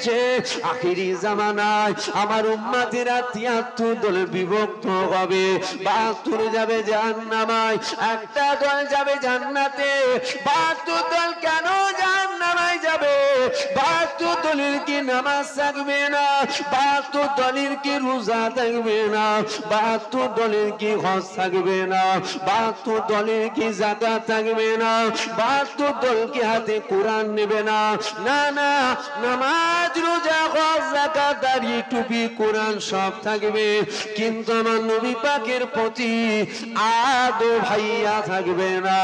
দিয়েছে আখিরি জামানায় আমার উম্মতেরা 73 দলে বিভক্ত হবে, 72 যাবে জাহান্নামায়, একটা দল যাবে জান্নাতে। 72 দল কেন জাহান্নামায় যাবে? 72 দলের কি নামাজ থাকবে না? 72 দলের কি রোজা থাকবে না? 72 দলের কি হজ থাকবে না? 72 দলের কি যাকাত থাকবে না? 72 দল কি হাতে কোরআন নেবে না? না না, নামাজ রোজা হজ যাকাত দাড়ি টুপি কোরআন সব থাকবে, কিন্তু আমার নবী পাকের প্রতি আদো ভাইয়া থাকবে না।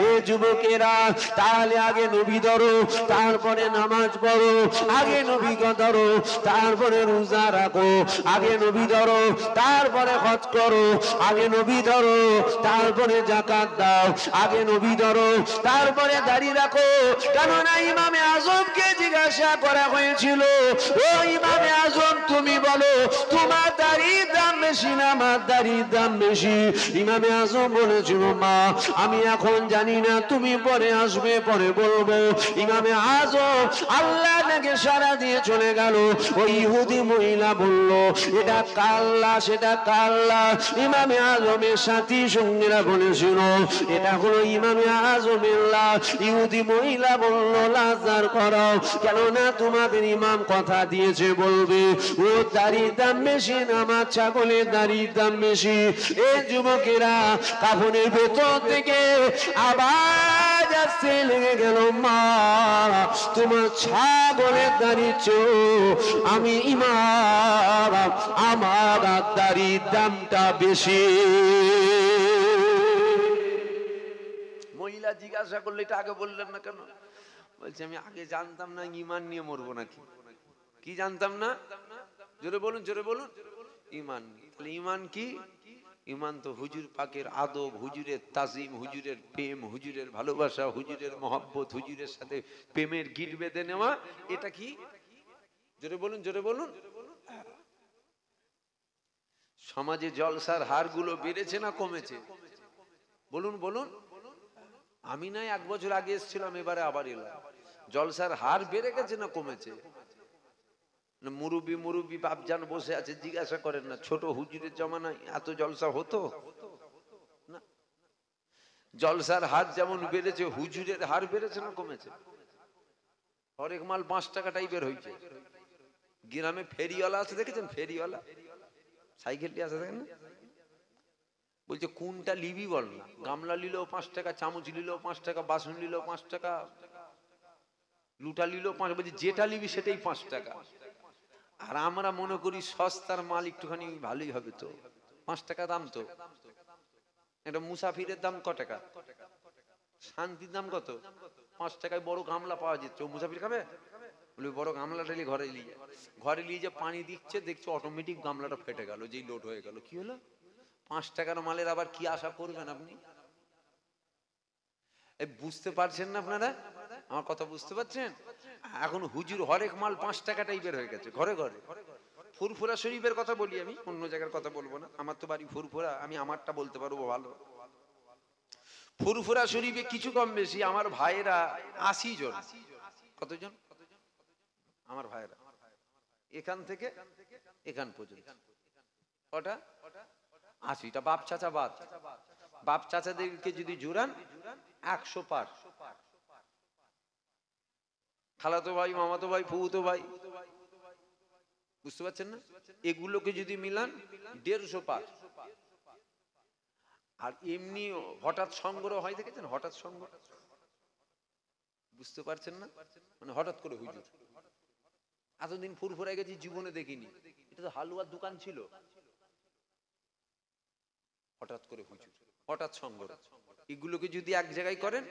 এ যুবকেরা, তাহলে আগে নবী ধরো, তারপরে নামাজ পড়ো, আগে নবীকে ধরো, তারপরে রোজা রাখো, আগে নবী ধরো, তারপরে হজ করো, আগে নবী ধরো, তারপরে যাকাত দাও, আগে নবী ধরো, তারপরে দাড়ি রাখো। কেননা ইমামে আজমকে জিজ্ঞাসা করা হয়েছিল, ও ইমামে আজম তুমি বলো তোমার দাড়ির দাম বেশি না আমার দাড়ির দাম বেশি? ইমামে আজম বলেছিল, মা আমি এখন জানি না, তুমি পরে আসবে পরে বলবো। ইমামে আজম আল্লাহ নাকি সারা দিয়ে চলে গেল। ওই ইহুদি মহিলা বলল, এটা কাল্লা সেটা কাল্লা। ইমামে আজমের সাথী সঙ্গীরা বলেছিল, এটা হলো ইমামে আজমের লাশ। ইহুদি মহিলা বলল, লাজার করো, কেননা তোমাদের ইমাম কথা দিয়েছে বলবে ও দাড়ির দাম বেশি না আমার ছাগলের দাড়ির দাম বেশি। এ যুবকেরা, কাফনের ভেতর থেকে আওয়াজ আসতে লেগে গেল, মা তোমার ছাগলের দাড়ির চেয়ে আমি ইমাম, আমার দাড়ির দামটা বেশি। মহিলা জিজ্ঞাসা করলে, এটা আগে বললেন না কেন? বলছে আমি আগে জানতাম না ঈমান নিয়ে মরবো নাকি। কি জানতাম না? জোরে বলুন, জোরে বলুন। ঈমান। তাহলে ঈমান কি? ঈমান তো হুজুর পাকের আদব, হুজুরের তাজিম, হুজুরের প্রেম, হুজুরের ভালোবাসা, হুজুরের মহব্বত, হুজুরের সাথে প্রেমের গিট বেঁধে নেওয়া। এটা কি? জোরে বলুন, জোরে বলুন। সমাজে জলসার হারগুলো বেড়েছে না কমেছে? বলুন বলুন। আমি নাই 1 বছর আগে এসেছিলাম, এবারে আবার এলাম। জলসার হার বেড়ে গেছে না কমেছে? মুরুবি মুরুবি বাপজান বসে আছে, জিজ্ঞাসা করেন না ছোট হুজুরের জমানায় এত জলসা হতো না? জলসার হার যেমন বেড়েছে, হুজুরের হার বেড়েছে না কমেছে? হরেক মাল 5 টাকা টাইপের হয়েছে। গ্রামে ফেরিওয়ালা আছে, দেখেছেন? ফেরিওয়ালা সাইকেল নিয়ে আছে, দেখেন না? বলছে কোনটা লিবি বল না। গামলা নিলেও 5 টাকা, চামচ নিলেও 5 টাকা, বাসন নিলেও 5 টাকা, লুটা নিলেও 5। বলছে যেটা নিবি সেটাই 5 টাকা। আর আমরা মনে করি সস্তার মাল একটুখানি ভালোই হবে, তো 5 টাকা দাম। তো এটা মুসাফিরের দাম ক টাকা? শান্তির দাম কত? 5 টাকায় বড় গামলা পাওয়া যেত। মুসাফির খাবে? বলে বড় গামলাটা নিয়ে ঘরে নিয়ে যায়। ঘরে নিয়ে যে পানি দিচ্ছে, দেখছে অটোমেটিক গামলাটা ফেটে গেল, যেই লোড হয়ে গেল। কি হলো? 5 টাকার মালের আবার কি আশা করবেন আপনি? বুঝতে পারছেন না আপনারা? আমার কথা বুঝতে পারছেন? এখন হুজুর হরেক মাল 5 টাকা টাইপের হয়ে গেছে ঘরে ঘরে। ফুরফুরা শরীফের কথা বলি আমি, অন্য জায়গার কথা বলবো না। আমার তো বাড়ি ফুরফুরা, আমি আমারটা বলতে পারবো ভালো। ফুরফুরা শরীফে কিছু কম বেশি আমার ভাইয়েরা 80 জন। কতজন? আমার ভাইয়েরা এখান থেকে এখান পর্যন্ত কটা? 80টা। বাপ চাচা বাদ। বাপ চাচাদেরকে যদি জুড়ান 100 পার। খালাতো ভাই, মামাতো ভাই, ফুফুতো ভাই, বুঝতে পারছেন না? এগুলোকে যদি মিলান 150 পার। আর এমনি হঠাৎ সংগ্রহ হয়, দেখেছেন? হঠাৎ সংগ্রহ, বুঝতে পারছেন না? মানে হঠাৎ করে হুজুর। এতদিন ফুরফুরায় গেছি, জীবনে দেখিনি। এটা তো হালুয়ার দোকান ছিল, হঠাৎ করে হুজুর, হঠাৎ সংগ্রহ। এগুলোকে যদি এক জায়গায় করেন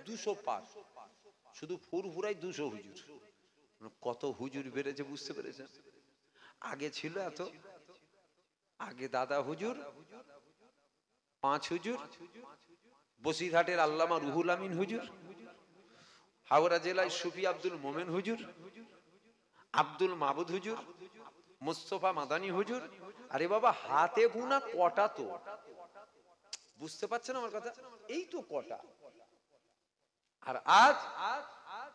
200 পার। শুধু ফুরফুরায় 200 হুজুর। কত হুজুর বেড়েছে, বুঝতে পেরেছেন? আগে ছিল এত? আগে দাদা হুজুর, 5 হুজুর, বসিরহাটের আল্লামা রুহুল আমিন হুজুর, হাওড়া জেলায় সুফি আব্দুল মোমেন হুজুর, আব্দুল মাবুদ হুজুর, মুস্তফা মাদানী হুজুর। আরে বাবা, হাতে গোনা কটা তো, বুঝতে পারছেন আমার কথা? এই তো কটা। আর আজ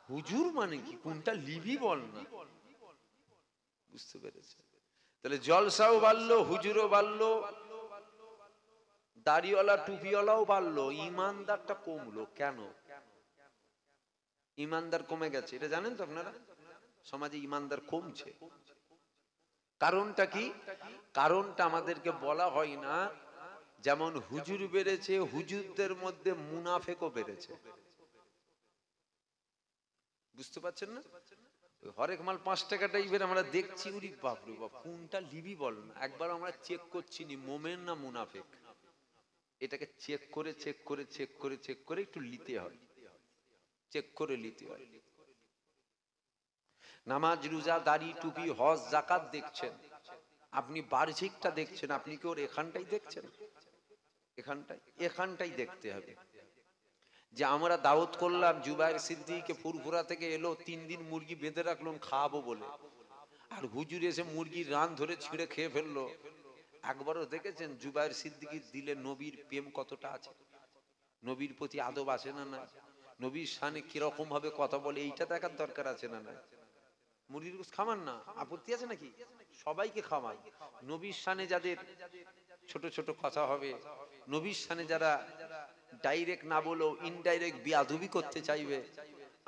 হুজুর মানে কি? কোনটা লিবি বল না। বুঝতে পেরেছে? তাহলে জলসাও বাড়লো, হুজুরও বাড়লো, দাড়িওয়ালা টুপিওয়ালাও বাড়লো, ইমানদারটা কমলো কেন? ইমানদার কমে গেছে, এটা জানেন তো আপনারা? সমাজে ইমানদার কমছে, কারণটা কি? কারণটা আমাদেরকে বলা হয় না। যেমন হুজুর বেড়েছে, হুজুরদের মধ্যে মুনাফেকও বেড়েছে। বুঝতে পারছেন না? হরেক মাল 5 টাকা টাইপের আমরা দেখছি, উরি বাপ রে বাপ, কোনটা লিবি বল না। একবার আমরা চেক করছি নি মোমেন না মুনাফেক, এটাকে চেক করে চেক করে চেক করে চেক করে একটু নিতে হয়, চেক করে নিতে হয়। নামাজ, রোজা, দাড়ি, টুপি, হজ, যাকাত দেখছেন, আপনি বার্ষিকটা দেখছেন, আপনি কি ওর এখানটাই দেখছেন? এখানটাই দেখতে হবে। যে আমরা দাওয়াত করলাম, জুবাইর সিদ্দিককে ফুরফুরা থেকে এলো, 3 দিন মুরগি বেঁধে রাখলাম খাওয়াবো বলে, আর হুজুর এসে মুরগির রান ধরে ছিঁড়ে খেয়ে ফেললো। একবারও দেখেছেন জুবাইর সিদ্দিকীর দিলে নবীর প্রেম কতটা আছে? নবীর প্রতি আদব আছে না না? নবীর শানে কিরকম ভাবে কথা বলে, এইটা দেখার দরকার আছে না না? মুরগির গোশত খামান না, আপত্তি আছে নাকি? সবাইকে খাওয়ান। নবীর শানে যাদের ছোট ছোট কথা হবে, নবীর শানে যারা ডাইরেক্ট না বলেও ইনডাইরেক্ট বেয়াদবি করতে চাইবে,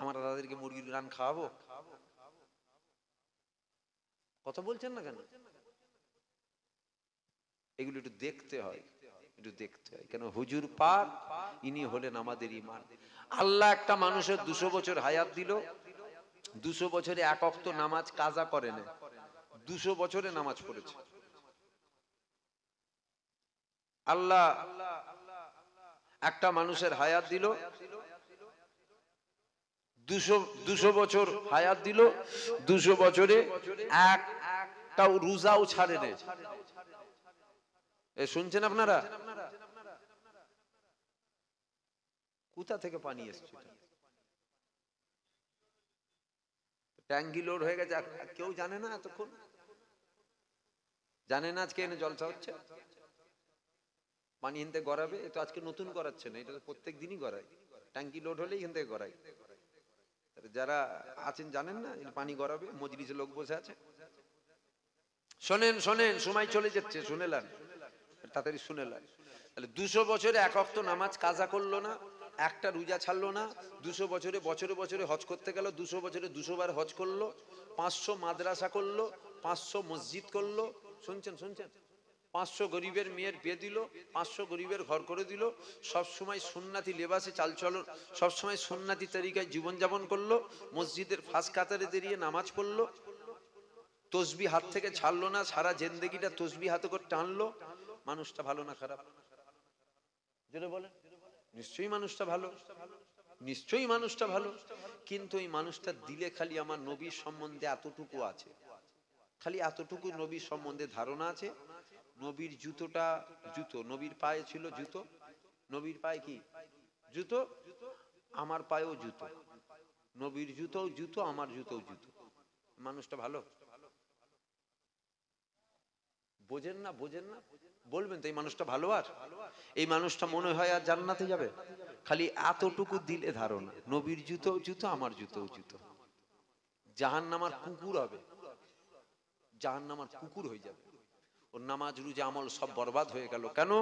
আমরা তাদেরকে মুরগির রান খাওয়াবো? কথা বলছেন না কেন? এগুলো একটু দেখতে হয়, একটু দেখতে হয়। কেন? হুজুর পাক ইনি হলেন আমাদের ঈমান। আল্লাহ একটা মানুষের 200 বছর হায়াত দিল, 200 বছরে 1 ওয়াক্ত নামাজ কাজা করে না, 200 বছরে নামাজ পড়েছে। আল্লাহ একটা মানুষের হায়াত দিল, 200 বছর হায়াত দিল, 200 বছরে একটাও রোজাও ছাড়ে না। শুনছেন আপনারা? কোথা থেকে পানি এসছে? ট্যাঙ্কি লোড হয়ে গেছে, কেউ জানে না এতক্ষণ? জানে না আজকে এনে জলসা হচ্ছে? পানি এনতে গড়াবে, এটা আজকে নতুন করাচ্ছে না, এটা প্রত্যেক দিনই গড়ায়। ট্যাঙ্কি লোড হলেই এখান থেকে গড়ায়। যারা আছেন জানেন না পানি গড়াবে, মজলিসে লোক বসে আছে। শোনেন শোনেন, সময় চলে যাচ্ছে, শুনেলেন? তাড়াতাড়ি শুনেলেন। তাহলে 200 বছরে 1 ওয়াক্ত নামাজ কাজা করলো না, একটা রোজা ছাড়লো না, 200 বছরে বছরে বছরে হজ করতে গেল, 200 বছরে 200 বার হজ করলো, 500 মাদ্রাসা করলো, 500 মসজিদ করলো। শুনছেন শুনছেন? 500 গরিবের মেয়ের বিয়ে দিল, 500 গরিবের ঘর করে দিল, সব সময় সুন্নাতি লেবাসে চালচলন, সব সময় সুন্নাতি তরিকায় জীবনযাপন করলো, মসজিদের ফাঁস কাতারে দাঁড়িয়ে নামাজ পড়লো, তসবি হাত থেকে ছাড়লো না, সারা জিন্দেগিটা তসবি হাতে করে টানলো। মানুষটা ভালো না খারাপ? যেটা বলেন, নিশ্চয়ই মানুষটা ভালো, নিশ্চয়ই মানুষটা ভালো। কিন্তু এই মানুষটা দিলে খালি আমার নবীর সম্বন্ধে এতটুকু আছে, খালি এতটুকু নবীর সম্বন্ধে ধারণা আছে। নবীর জুতোটা জুতো, নবীর পায়ে ছিল জুতো, নবীর পায়ে কি জুতো, আমার পায়েও জুতো, নবীর জুতোও জুতো, আমার জুতোও জুতো। মানুষটা ভালো? বোঝেন না, বোঝেন না, বলবেন তো এই মানুষটা ভালো? আর এই মানুষটা মনে হয় আর জান্নাতে যাবে? খালি এতটুকু দিলে ধারণা, নবীর জুতো জুতো, আমার জুতো জুতো। জাহান্নামার কুকুর হবে, জাহান্নামার কুকুর হয়ে যাবে। ওর নামাজ রোজা আমল সব বরবাদ হয়ে গেল। কেন?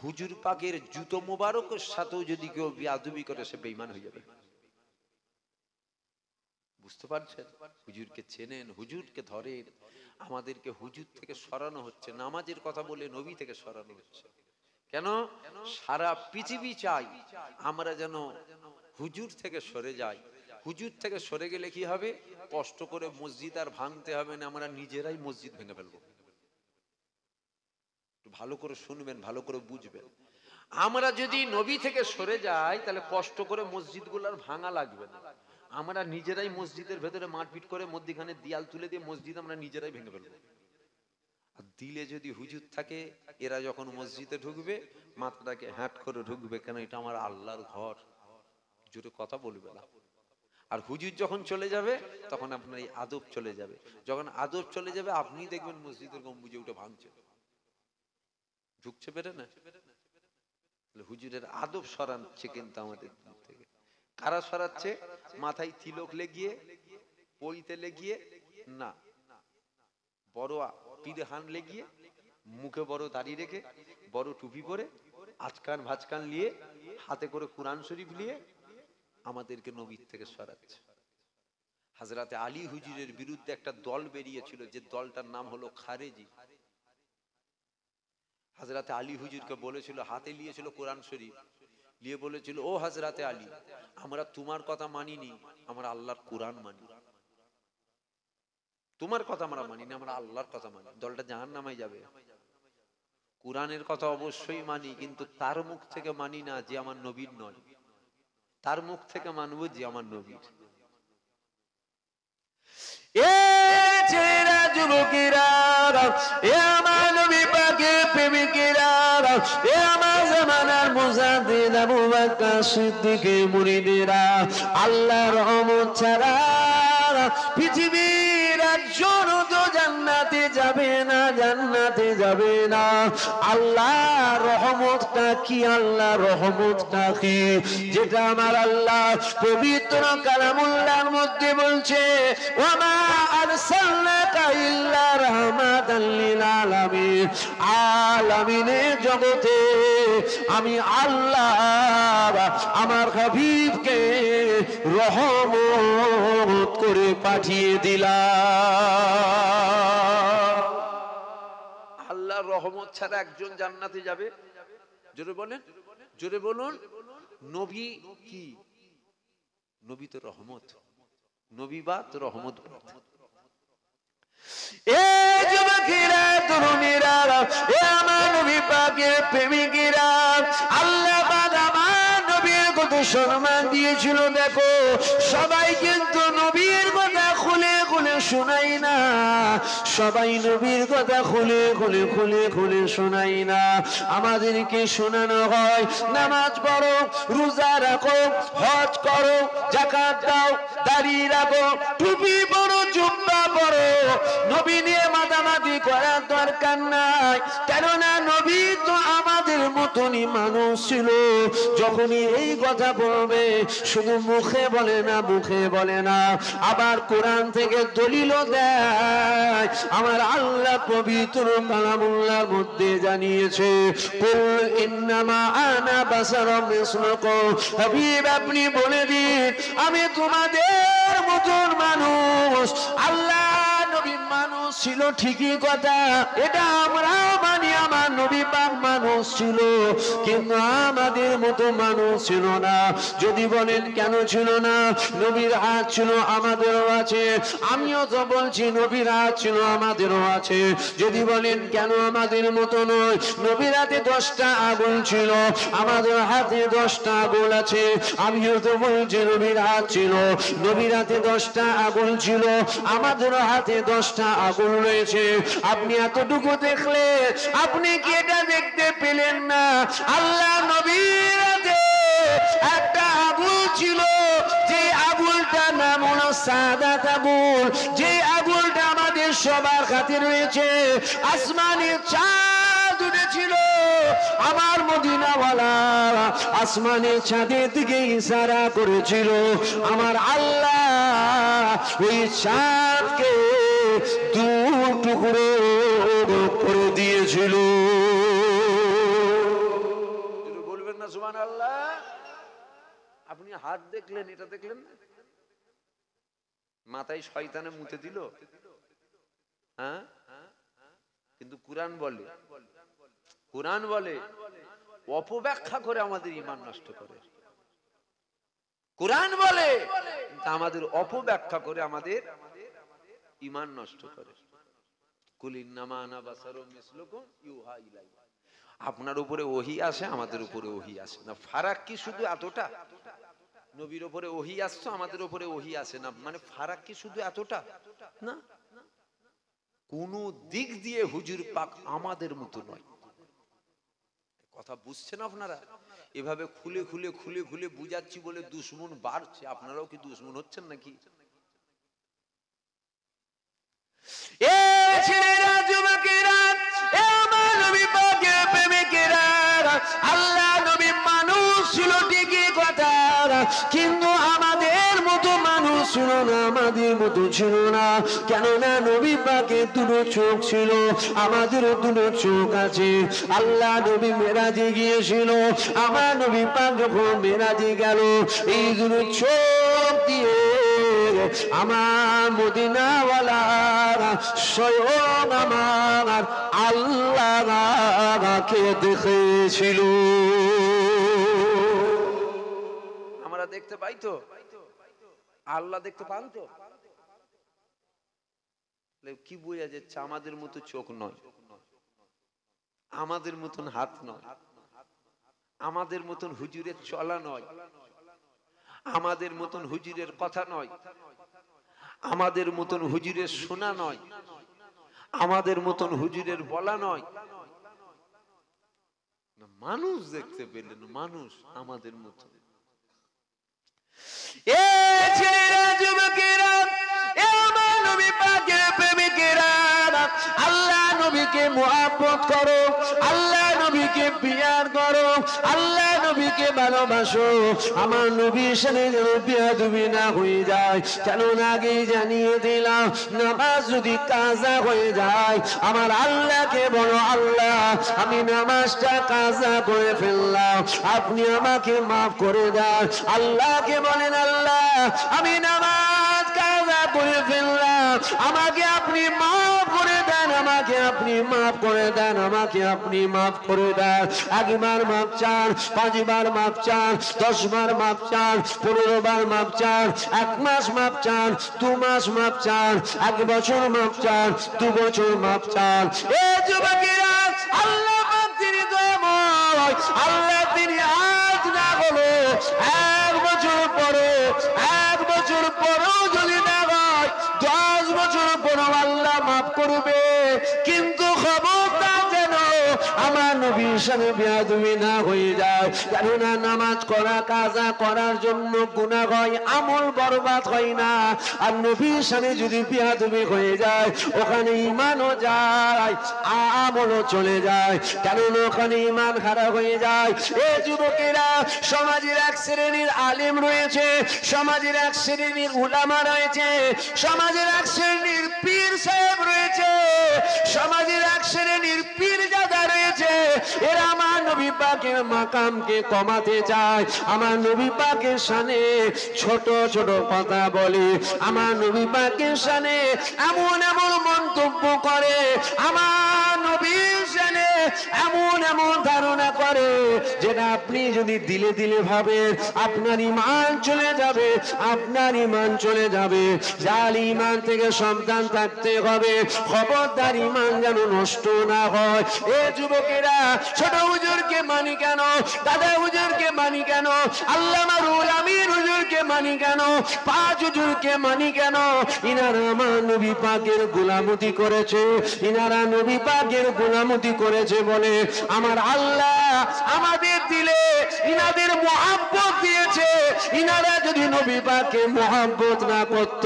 হুজুর পাকের জুতো মোবারকের সাথেও যদি কেউ বেয়াদবি করে, সে বেঈমান হয়ে যাবে। বুঝতে পারছেন? হুজুরকে চেনেন, হুজুরকে ধরেন। আমাদেরকে হুজুর থেকে সরানো হচ্ছে, নামাজের কথা বলে নবী থেকে সরানো হচ্ছে। কেন? সারা পৃথিবী চাই আমরা যেন হুজুর থেকে সরে যাই। হুজুর থেকে সরে গেলে কি হবে? কষ্ট করে মসজিদ আর ভাঙতে হবে না, আমরা নিজেরাই মসজিদ ভেঙে ফেলবো। ভালো করে শুনবেন, ভালো করে বুঝবেন। আমরা যদি নবী থেকে সরে যাই, তাহলে কষ্ট করে মসজিদগুলো আর ভাঙা লাগবে না, আমরা নিজেরাই মসজিদের ভেতরে মারপিট করে মধ্যখানে দেয়াল তুলে দিয়ে মসজিদ আমরা নিজেরাই ভেঙে ফেলবো। আর দিলে যদি হুজুর থাকে, এরা যখন মসজিদে ঢুকবে মাথাটাকে হ্যাট করে ঢুকবে, কেন এটা আমার আল্লাহর ঘর, জোরে কথা বলবে না। আর হুজুর যখন চলে যাবে, তখন আপনার এই আদব চলে যাবে। যখন আদব চলে যাবে, আপনি দেখবেন মসজিদের গম্বুজে উঠে ভাঙছে, ঢুকছে পেরে না। হুজুরের আদব সরাচ্ছে কিন্তু আমাদের থেকে। কারা সরাচ্ছে? মাথায় তিলক লেগিয়ে, পইতে লেগিয়ে না, বড় পিঠে হানলে গিয়ে, মুখে বড় দাড়ি রেখে, বড় টুপি পরে, আজকান ভাজকান নিয়ে, হাতে করে কোরআন শরীফ নিয়ে আমাদেরকে নবীর থেকে সরাচ্ছে। হযরতে আলী হুজুরের বিরুদ্ধে একটা দল বেরিয়েছিল, যে দলটার নাম হলো খারেজি। হযরতে আলী হুজুরকে বলেছিল, হাতে নিয়েছিল কোরআন শরীফ, নিয়ে বলেছিল, ও হযরতে আলী, আমরা তোমার কথা মানিনি, আমরা আল্লাহর কোরআন মানি। তোমার কথা আমরা মানিনি, আমরা আল্লাহর কথা মানি। দলটা জাহান্নামে যাবে। কোরআনের কথা অবশ্যই মানি, কিন্তু তার মুখ থেকে মানি না যে আমার নবীর নয়, তার মুখ থেকে মানবো যে আমার নবীর। এ ছেলেরা, যুবকেরা, এ আমার নবী পাকের প্রেমিকেরা, এ আমার জামানার মুজাদ্দিদ আবু বকর সিদ্দিকের মুরিদেরা, আল্লাহর রহমত ছাড়া পৃথিবীর একজন তো জান্নাতে যাবে না, জান্নাতে যাবে না। আল্লাহর রহমতটা কি, আল্লাহর রহমতটা কি, যেটা আমার আল্লাহ পবিত্র কালামুল্লাহর মধ্যে বলছে, ওয়া আরসালনাকা ইল্লা রাহমাতাল লিল আলামিন। আলামিনের জগতে আমি আল্লাহ আমার হাবিবকে রহমত করে পাঠিয়ে দিলাম। আল্লাহর রহমত ছাড়া একজন জান্নাতে যাবে? জোরে বলেন, জোরে বলুন। নবী কি? নবী তো রহমত, নবী বা তো রহমত। এ যুবকেরা, তরুণীরা, এ আমার নবী পাকের প্রেমিকেরা, আল্লাহ পাক আমার নবীর কত সম্মান দিয়েছিল। দেখো, সবাই কিন্তু নবীর কথা খুলে খুলে শোনাই না, সবাই নবীর কথা খুলে খুলে খুলে খুলে শোনাই না। আমাদেরকে শোনানো হয়, নামাজ পড়ো, রোজা রাখো, হজ করো, যাকাত দাও, দাড়ি রাখো, টুপি পরো, জুব্বা পরো। নবী নিয়ে মাতামাতি করার দরকার নাই, কেননা নবী তো আমাদের মতনই মানুষ ছিল। যখনই এই কথা বলবে, শুধু মুখে বলে না, মুখে বলে না, আবার কোরআন থেকে দলিল দেয়। আমার আল্লাহ পবিত্র কালামুল্লাহর মধ্যে জানিয়েছে, কুল ইন্নামা আনা বাশারুম মিসলুকুম। হাবিব, আপনি বলে দিন, আমি তোমাদের মতন মানুষ। আল্লাহ নবী মানুষ ছিল, ঠিকই কথা, এটা আমরাও মানি। আমার নবী পাক মানুষ ছিল, কিন্তু আমাদের মতো মানুষ ছিল না। যদি বলেন কেন ছিল না? নবীর হাত ছিল, আমাদেরও আছে। আমিও তো বলছি নবীর হাত ছিল, আমাদেরও আছে। যদি বলেন কেন আমাদের মতো নয়? নবীর হাতে 10টা আঙুল ছিল, আমাদের হাতে 10টা আঙুল আছে। আমিও তো বলছি নবীর হাত ছিল, নবীর হাতে 10টা আঙুল ছিল, আমাদের হাতে 10টা আঙুল রয়েছে। আপনি এতটুকু দেখলে, আপনি কি এটা দেখতে পেলেন না? আল্লাহ নবীর হাতে একটা আঙুল ছিল, যে আঙুলটা নাম হলো সাদাত আঙুল, যে আঙুলটা আমাদের সবার হাতে রয়েছে। আসমানের চাঁদ উঠেছিল, আমার মদিনাওয়ালা আসমানের চাঁদের দিকে ইশারা করেছিল। আমার আল্লাহ ওই চাঁদকে 2 টুকরো করে দিয়েছিল। বলবেন না সুবহানাল্লাহ? আপনি হাত দেখলেন, এটা দেখলেন না? মাথায় শয়তানে মুতে দিল, হ্যাঁ? কিন্তু কোরআন বলে, কোরআন বলে অপব্যাখ্যা করে আমাদের ঈমান নষ্ট করে। কোরআন বলে আমাদের অপব্যাখ্যা করে আমাদের ঈমান নষ্ট করে। কুল ইন্নামা আনা বাশারুম মিসলুকুম ইউহা ইলাইয়া। আপনার উপরে ওহী আসে, আমাদের উপরে ওহী আসে না। ফারাক কি শুধু এতটা? নবীর উপরে ওহী আসছে, আমাদের উপরে ওহী আসে না, মানে ফারাক কি শুধু এতটা? না, কোন দিক দিয়ে হুজুর পাক আমাদের মতো নয়। কথা বুঝছেন আপনারা? এভাবে খুলে খুলে খুলে খুলে বুঝাচ্ছি বলে দুশমন বাড়ছে। আপনারাও কি দুশমন হচ্ছেন নাকি? এ ছেলেরা, যুবকেরা, এ আমার নবী পাকের প্রেমিকেরা, আল্লাহ নবী মানুষ ছিল ঠিকই কথা, কিন্তু আমাদের মতো মানুষ ছিল না, আমাদের মতো ছিল না। কেননা নবী পাকের দুটো চোখ ছিল, আমাদেরও দুটো চোখ আছে। আল্লাহ নবী মেরাজে গিয়েছিল, আমার নবী পাক যখন মেরাজে গেল, এই দুটো চোখ দিয়ে আমার মদিনাওয়ালা স্বয়ং আমার আল্লাহকে দেখেছিল। আমরা দেখতে পাই তো, আল্লাহ দেখতে পান তো? কি বোঝা যাচ্ছে? আমাদের মতো চোখ নয়, আমাদের মতন হাত নয়, আমাদের মতন হুজুরের চলা নয়, আমাদের মতন হুজুরের কথা নয়, আমাদের মতন হুজুরের শোনা নয়, আমাদের মতন হুজুরের বলা নয়। মানুষ দেখতে পেলেন, মানুষ আমাদের মতো। এ ছেলেরা, যুবকেরা, এ আমার নবী পাকের প্রেমিকেরা, আল্লাহ নবীকে মুহাব্বত করো, আল্লাহ নবীকে প্রিয়ার করো, আল্লাহ নবীকে ভালোবাসো। আমার নবীর সাথে যেন বেয়াদবি না হয়ে যায়। কেননা আগেই জানিয়ে দিলাম, নামাজ যদি কাজা হয়ে যায়, আমার আল্লাহকে বলো, আল্লাহ আমি নামাজটা কাজা করে ফেললাম, আপনি আমাকে মাফ করে দেন। আল্লাহকে বলেন, আল্লাহ আমি নামাজ কাজা করে ফেললাম, আমাকে আপনি মাফ করে দেন, আমাকে আপনি মাফ করে দেন, আমাকে আপনি মাফ করে দেন। একবার মাফ চান, পাঁচবার মাফ চান, 10 বার মাফ চান, 15 বার মাফ চান, 1 মাস মাফ চান, 2 মাস মাফ চান, 1 বছর মাফ চান, 2 বছর মাফ চান। এ যুবকেরা, আল্লাহ পাক তিনি দয়াময়, আল্লাহ তিনি আজ না হলো 1 বছর পরে, 1 বছর পরেও যদি না হয়, 10 বছর পরেও আল্লাহ মাফ করবে। কিন্তু খবরদার যেন আমার নবীর সাথে বেয়াদবি না হয়ে যায়। কেননা নামাজ করা, কাজা করার জন্য গুনাহ হয়, আমল বরবাদ হয় না। আর নবীর সাথে যদি বেয়াদবি হয়ে যায়, ওখানে ঈমানও যায়, আমলও চলে যায়। কেননা ওখানে ঈমান খারাপ হয়ে যায়। এ যুবকেরা, সমাজের এক শ্রেণীর আলেম রয়েছে, সমাজের এক শ্রেণীর উলামা রয়েছে, সমাজের এক শ্রেণীর পীর সাহেব রয়েছে, সমাজের এক শ্রেণীর পীরজাদা রয়েছে। এরা আমার নবী পাকের মাকামকে কমাতে চায়, আমার নবী পাকের শানে ছোট ছোট কথা বলে, আমার নবী পাকের শানে এমন এমন মন্তব্য করে, আমার নবীর শানে এমন এমন ধারণা করে, যেটা আপনি যদি দিলে দিলে ভাবেন, আপনার ঈমান চলে যাবে, আপনার ঈমান চলে যাবে। জাল ঈমান থেকে সাবধান থাকতে হবে। খবরদার ঈমান যেন নষ্ট না হয়। এ যুবকেরা, ছোট হুজুরকে মানি কেন, দাদা হুজুরকে মানি কেন, আল্লামা রুহুল আমিন হুজুরকে মানি কেন, 5 হুজুরকে মানি কেন? ইনারা আমার নবী পাকের গোলামতি করেছে, ইনারা নবী পাকের গোলামতি করেছে বলে আমার আল্লাহ আমাদের দিলে ইনাদের মুহাব্বত দিয়েছে। ইনারা যদি নবী পাককে মুহাব্বত না করত,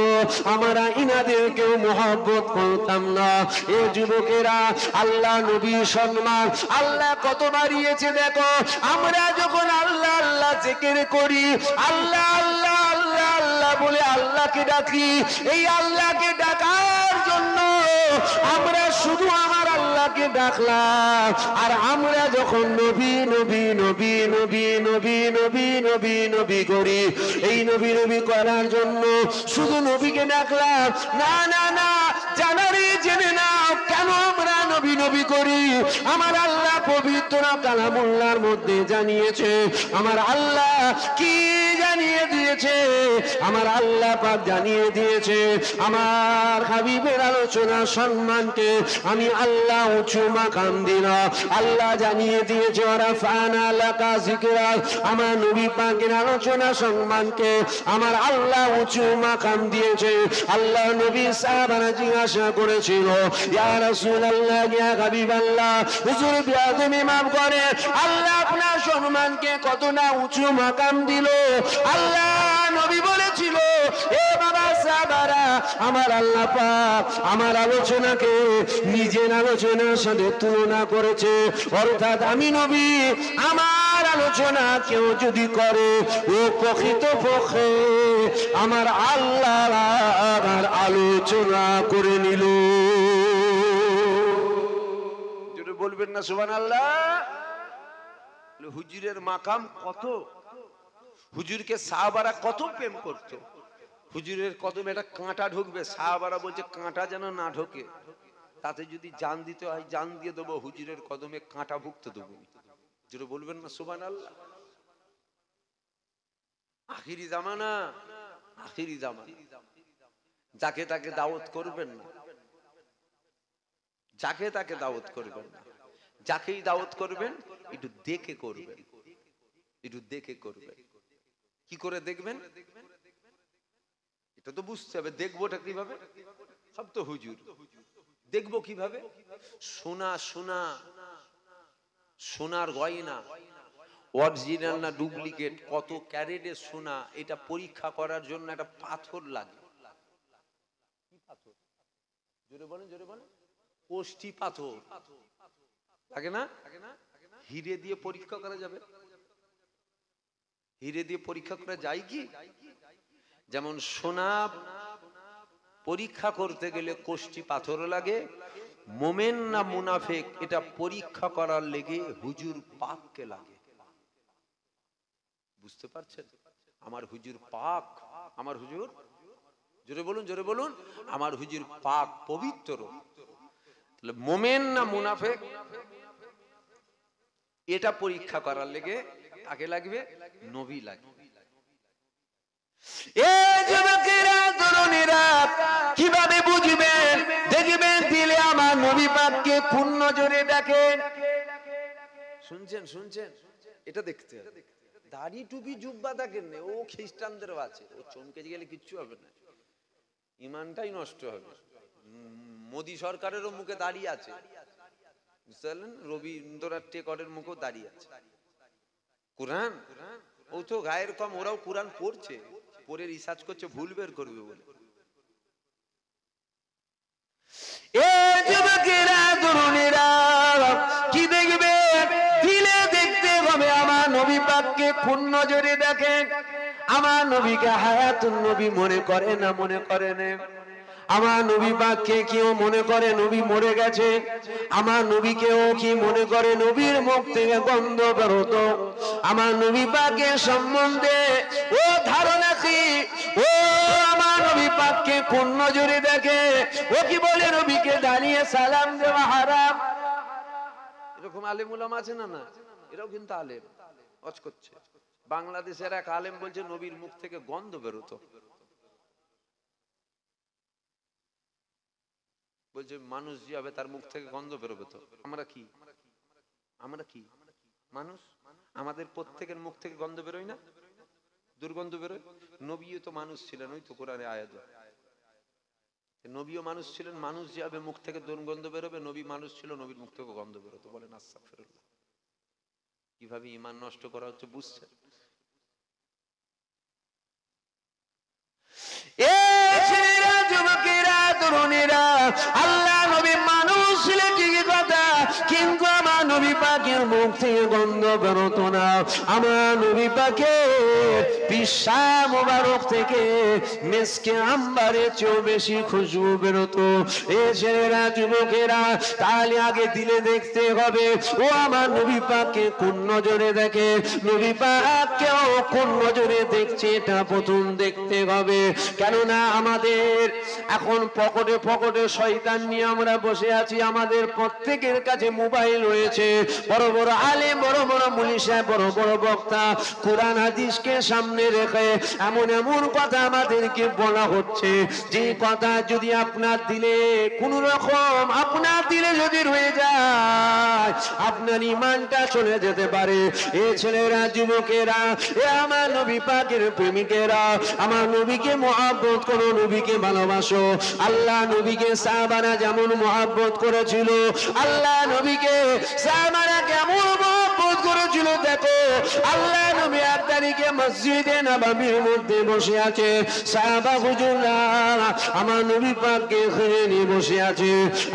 আমরা ইনাদেরকেও মুহাব্বত করতাম না। এ যুবকেরা, আল্লাহ নবী সম্মান আল্লাহ কত বাড়িয়েছে দেখো। আমরা যখন আল্লাহ আল্লাহ জিকির করি, আল্লাহ আল্লাহ আল্লাহ আল্লাহ বলে আল্লাহকে ডাকি, এই আল্লাহকে ডাকার জন্য আমরা শুধু আমার আল্লাহকে ডাকলাম। আর আমরা যখন নবী নবী নবী নবী নবী নবী নবী নবী করি, এই নবী নবী করার জন্য শুধু নবীকে ডাকলাম না, না না, জানারে জেনে নাও কেন আমরা নবী নবী করি। আমার আল্লাহ পবিত্র কালামুল্লাহর মধ্যে জানিয়েছে, আমার আল্লাহ কি জানিয়ে দিয়েছে, আমার আল্লাহ পাক জানিয়ে দিয়েছে, আমার হাবিবের আলোচনা সম্মানকে আমি আল্লাহ উঁচু মাকাম দিলাম। আল্লাহ জানিয়ে দিয়েছে, ওয়ারাফানা লাকা যিকরাক, আমার নবী পাকের আলোচনা সম্মানকে আমার আল্লাহ উঁচু মাকাম দিয়েছে। আল্লাহ নবী সাহাবারা জিজ্ঞাসা করেছিল, ইয়া রাসূলুল্লাহ, ইয়া হাবিবাল্লাহ, হুজুর বেয়াদবি মাফ করে, আল্লাহ আপনার সম্মানকে কত না উঁচু মাকাম দিল। আল্লাহ নবী বলেছিল, এ বাবা সাহাবারা আমার আল্লাহ পাক আমার আলোচনাকে নিজের আলোচনার সাথে তুলনা করেছে। অর্থাৎ আমি নবী আমার আলোচনা কেউ যদি করে ও প্রকৃতপক্ষে আমার আল্লাহ আমার আলোচনা করে নিল। যদি বলবেন না সুবহানাল্লাহ। হুজুরের মাকাম কত, হুজুরকে সাহাবারা কত প্রেম করত। হুজুরের কদমে একটা কাঁটা ঢুকবে, সাহাবারা বলছে কাঁটা যেন না ঢোকে, তাতে যদি জান দিতে হয় জান দিয়ে দেবো, হুজুরের কদমে কাঁটা ভুগতে দেবো। যেটা বলবেন না সুবহানাল্লাহ। আখিরি জামানা, আখিরি জামানা। যাকে তাকে দাওয়াত করবেন না, যাকে তাকে দাওয়াত করবেন না। যাকেই দাওয়াত করবেন একটু দেখে করবেন, একটু দেখে করবেন। কি করে দেখবেন এটা তো বুঝতে হবে। দেখবোটা কিভাবে? সব তো হুজুর, দেখবো কিভাবে? সোনা সোনা সোনার গয়না অরিজিনাল না ডুপ্লিকেট, কত ক্যারেটের সোনা, এটা পরীক্ষা করার জন্য একটা পাথর লাগে। কি পাথর? জোরে বলেন, জোরে বলেন। কোষ্ঠী পাথর লাগে না? হিরে দিয়ে পরীক্ষা করা যাবে? হিরে দিয়ে পরীক্ষা করা যায় কি? যেমন সোনা পরীক্ষা করতে গেলে কোষ্ঠী পাথর লাগে, মোমেন না মুনাফিক এটা পরীক্ষা করার লেগে হুজুর পাককে লাগে। বুঝতে পারছেন? আমার হুজুর পাক, আমার হুজুর, জোরে বলুন, জোরে বলুন, আমার হুজুর পাক পবিত্র। তাহলে মোমেন না মুনাফিক এটা পরীক্ষা করার লেগে কাকে লাগবে? নবী লাগবে। এই যুবকেরা তরুণীরা কিভাবে বুঝবেন? দেখবেন দিলে আমার নবী পাককে কোন নজরে দেখেন। শুনছেন, শুনছেন? এটা দেখতে হবে। দাড়ি টুপি জুব্বা দেখেন না, ও খ্রিস্টানদেরও আছে, ও চমকে গেলে কিচ্ছু হবে না, ইমানটাই নষ্ট হবে। মোদী সরকারেরও মুখে দাঁড়িয়ে আছে, বুঝতে পারলেন? রবীন্দ্রনাথ টেগরের মুখেও দাঁড়িয়ে আছে। কোরআন ও তো গায়ের কম, ওরাও কোরআন পড়ছে, পড়ে রিসার্চ করছে, ভুল বের করবে বলে। এই যুবকেরা তরুণীরা কি দেখবে? দিলে দেখতে হবে আমার নবী পাককে কোন নজরে দেখেন। আমার নবীকে হায়াতুন নবী মনে করে না মনে করে না? আমার নবী পাককে কেউ মনে করে নবী মরে গেছে? আমার নবীকেও কি মনে করে নবীর মুখ থেকে গন্ধ বেরোতো? আমার নবী পাকের সম্বন্ধে ও ধারণা কি? ও আমার নবী পাককে কোন নজরে দেখে? ও কি বলে নবীকে দাঁড়িয়ে সালাম দেওয়া হারাম? এরকম আলেম উলামা আছে না? না, এরাও কিন্তু আলেম ওয়াজ করছে। বাংলাদেশের এক আলেম বলছে নবীর মুখ থেকে গন্ধ বেরোতো, বলছে মানুষ যে হবে তার মুখ থেকে গন্ধ বেরোবে। তো আমরা কি, আমরা কি মানুষ? আমাদের প্রত্যেকের মুখ থেকে গন্ধ বেরোয় না? দুর্গন্ধ বেরোয়। নবীও তো মানুষ ছিলেন, ওই তো কোরআনে আয়াত, নবীও মানুষ ছিলেন। মানুষ যে হবে মুখ থেকে দুর্গন্ধ বেরোবে, নবী মানুষ ছিল, নবীর মুখ থেকে গন্ধ বেরোতো। বলেন আস্তাগফিরুল্লাহ। কিভাবে ঈমান নষ্ট করা হচ্ছে বুঝছেন? আল্লাহ নবী মানুষ ছিলেন ঠিকই কথা, কিন্তু আমার নবী পাকের মুখ থেকে গন্ধ বেরোতো না। আমার নবী পাকের পিশাব মোবারক থেকে মিসকে আম্বারের চেয়েও বেশি খুশবু বেরোতো। এ ছেলেরা যুবকেরা তাহলে আগে দিলে দেখতে হবে ও আমার নবী পাককে কোন নজরে দেখে, নবী পাককেও কোন নজরে দেখছে এটা প্রথম দেখতে হবে। কেননা আমাদের এখন পকেটে পকেটে শয়তান নিয়ে আমরা বসে আছি। আমাদের প্রত্যেকের কাছে মোবাইল রয়েছে, বড় বড় আলেম, বড় বড় মুলি সাহেব, বড় বড় বক্তা কোরআন হাদিসকে সামনে রেখে এমন এমন কথা আমাদেরকে বলা হচ্ছে, যে কথা যদি আপনার দিলে কোন রকম আপনার দিলে যদি রয়ে যায় আপনার ঈমানটা চলে যেতে পারে। এ ছেলেরা যুবকেরা, এ আমার নবী পাকের প্রেমিকেরা, আমার নবীকে মহব্বত করো, নবীকে ভালোবাসো। আল্লাহ নবীকে সাহাবারা যেমন মহব্বত করেছিল, আল্লাহ নবীকে সাহাবারা কেমন মহব্বত করেছিল দেখো। আল্লাহ নবী 1 তারিখে মসজিদে নববীর মধ্যে বসে আছে, সাহাবা হুজুররা আমার নবী পাককে খেয়ে নিয়ে বসে আছে।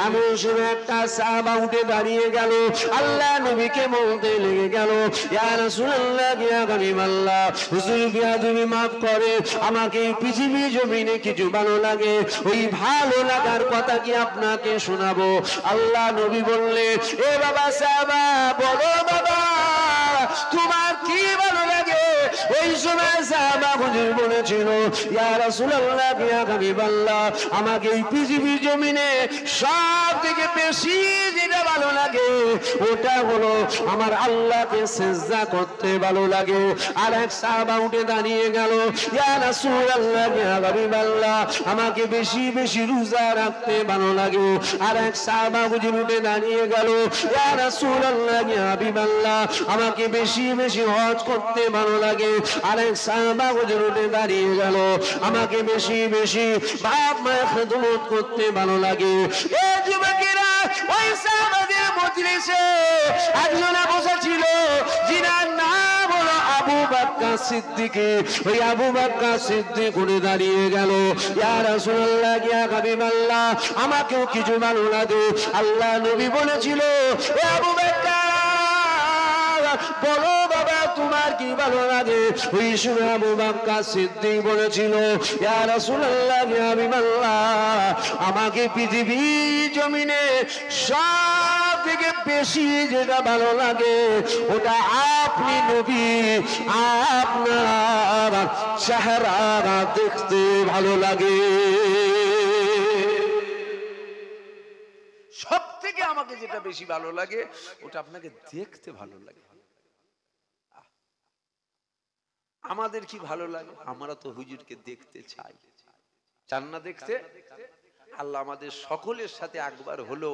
এমন সময় একটা সাহাবা উঠে দাঁড়িয়ে গেল, আল্লাহ নবীকে বলতে লেগে গেল, ইয়া রাসূলুল্লাহ, ইয়া হাবিবাল্লাহ, হুজুর বিয়াদবি মাফ করে, আমাকে পৃথিবী জমিনে কিছু ভালো লাগে, ওই ভালো লাগার কথা কি আপনাকে শোনাবো? আল্লাহ নবী বললেন, এ বাবা সাহাবা, বলো বাবা, তোমার কি ভালো লাগে? ওই সময় সাহাবা হুজুর বলেছিল, ইয়া রাসূলুল্লাহ, ইয়া হাবিবাল্লাহ, আমাকে এই পৃথিবীর জমিনে সব থেকে বেশি যেটা ভালো লাগে ওটা হলো আমার আল্লাহকে সিজদা করতে ভালো লাগে। আর এক সাহাবা উঠে দাঁড়িয়ে গেল, ইয়া রাসূলুল্লাহ, ইয়া হাবিবাল্লাহ, আমাকে বেশি বেশি রোজা রাখতে ভালো লাগে। আর এক সাহাবা হুজুর উঠে দাঁড়িয়ে গেল, ইয়া রাসূলুল্লাহ, ইয়া হাবিবাল্লাহ, আমাকে বেশি বেশি হজ করতে ভালো লাগে। আর এক সাহাবা হুজুর উঠে দাঁড়িয়ে গেল, আমাকে বেশি বেশি বাপ মায়ের খেদমত করতে ভালো লাগে। এই যুবকেরা, ওই সাহাবাদের মজলিসে একজনা বসেছিল, যিনার নাম হলো আবু বকর সিদ্দিক। ওই আবু বকর সিদ্দিক উঠে দাঁড়িয়ে গেল, ইয়া রাসূলুল্লাহ, ইয়া হাবিবাল্লাহ, আমাকেও কিছু ভালো লাগে। আল্লাহ নবী বলেছিল, এ আবু বকর, বলো বাবা, তোমার কি ভালো লাগে? ওই সময় আবু বকর সিদ্দিক বলেছিল, ইয়া রাসূলুল্লাহ, ইয়া হাবিবাল্লাহ, আমাকে পৃথিবী জমিনে সব থেকে বেশি যেটা ভালো লাগে ওটা আপনি নবী, আপনার চেহারা দেখতে ভালো লাগে। সব থেকে আমাকে যেটা বেশি ভালো লাগে ওটা আপনাকে দেখতে ভালো লাগে। আমাদের কি ভালো লাগে? আমরা তো হুজুরকে দেখতে চাই, চান না দেখতে? আল্লাহ আমাদের সকলের সাথে একবার হলো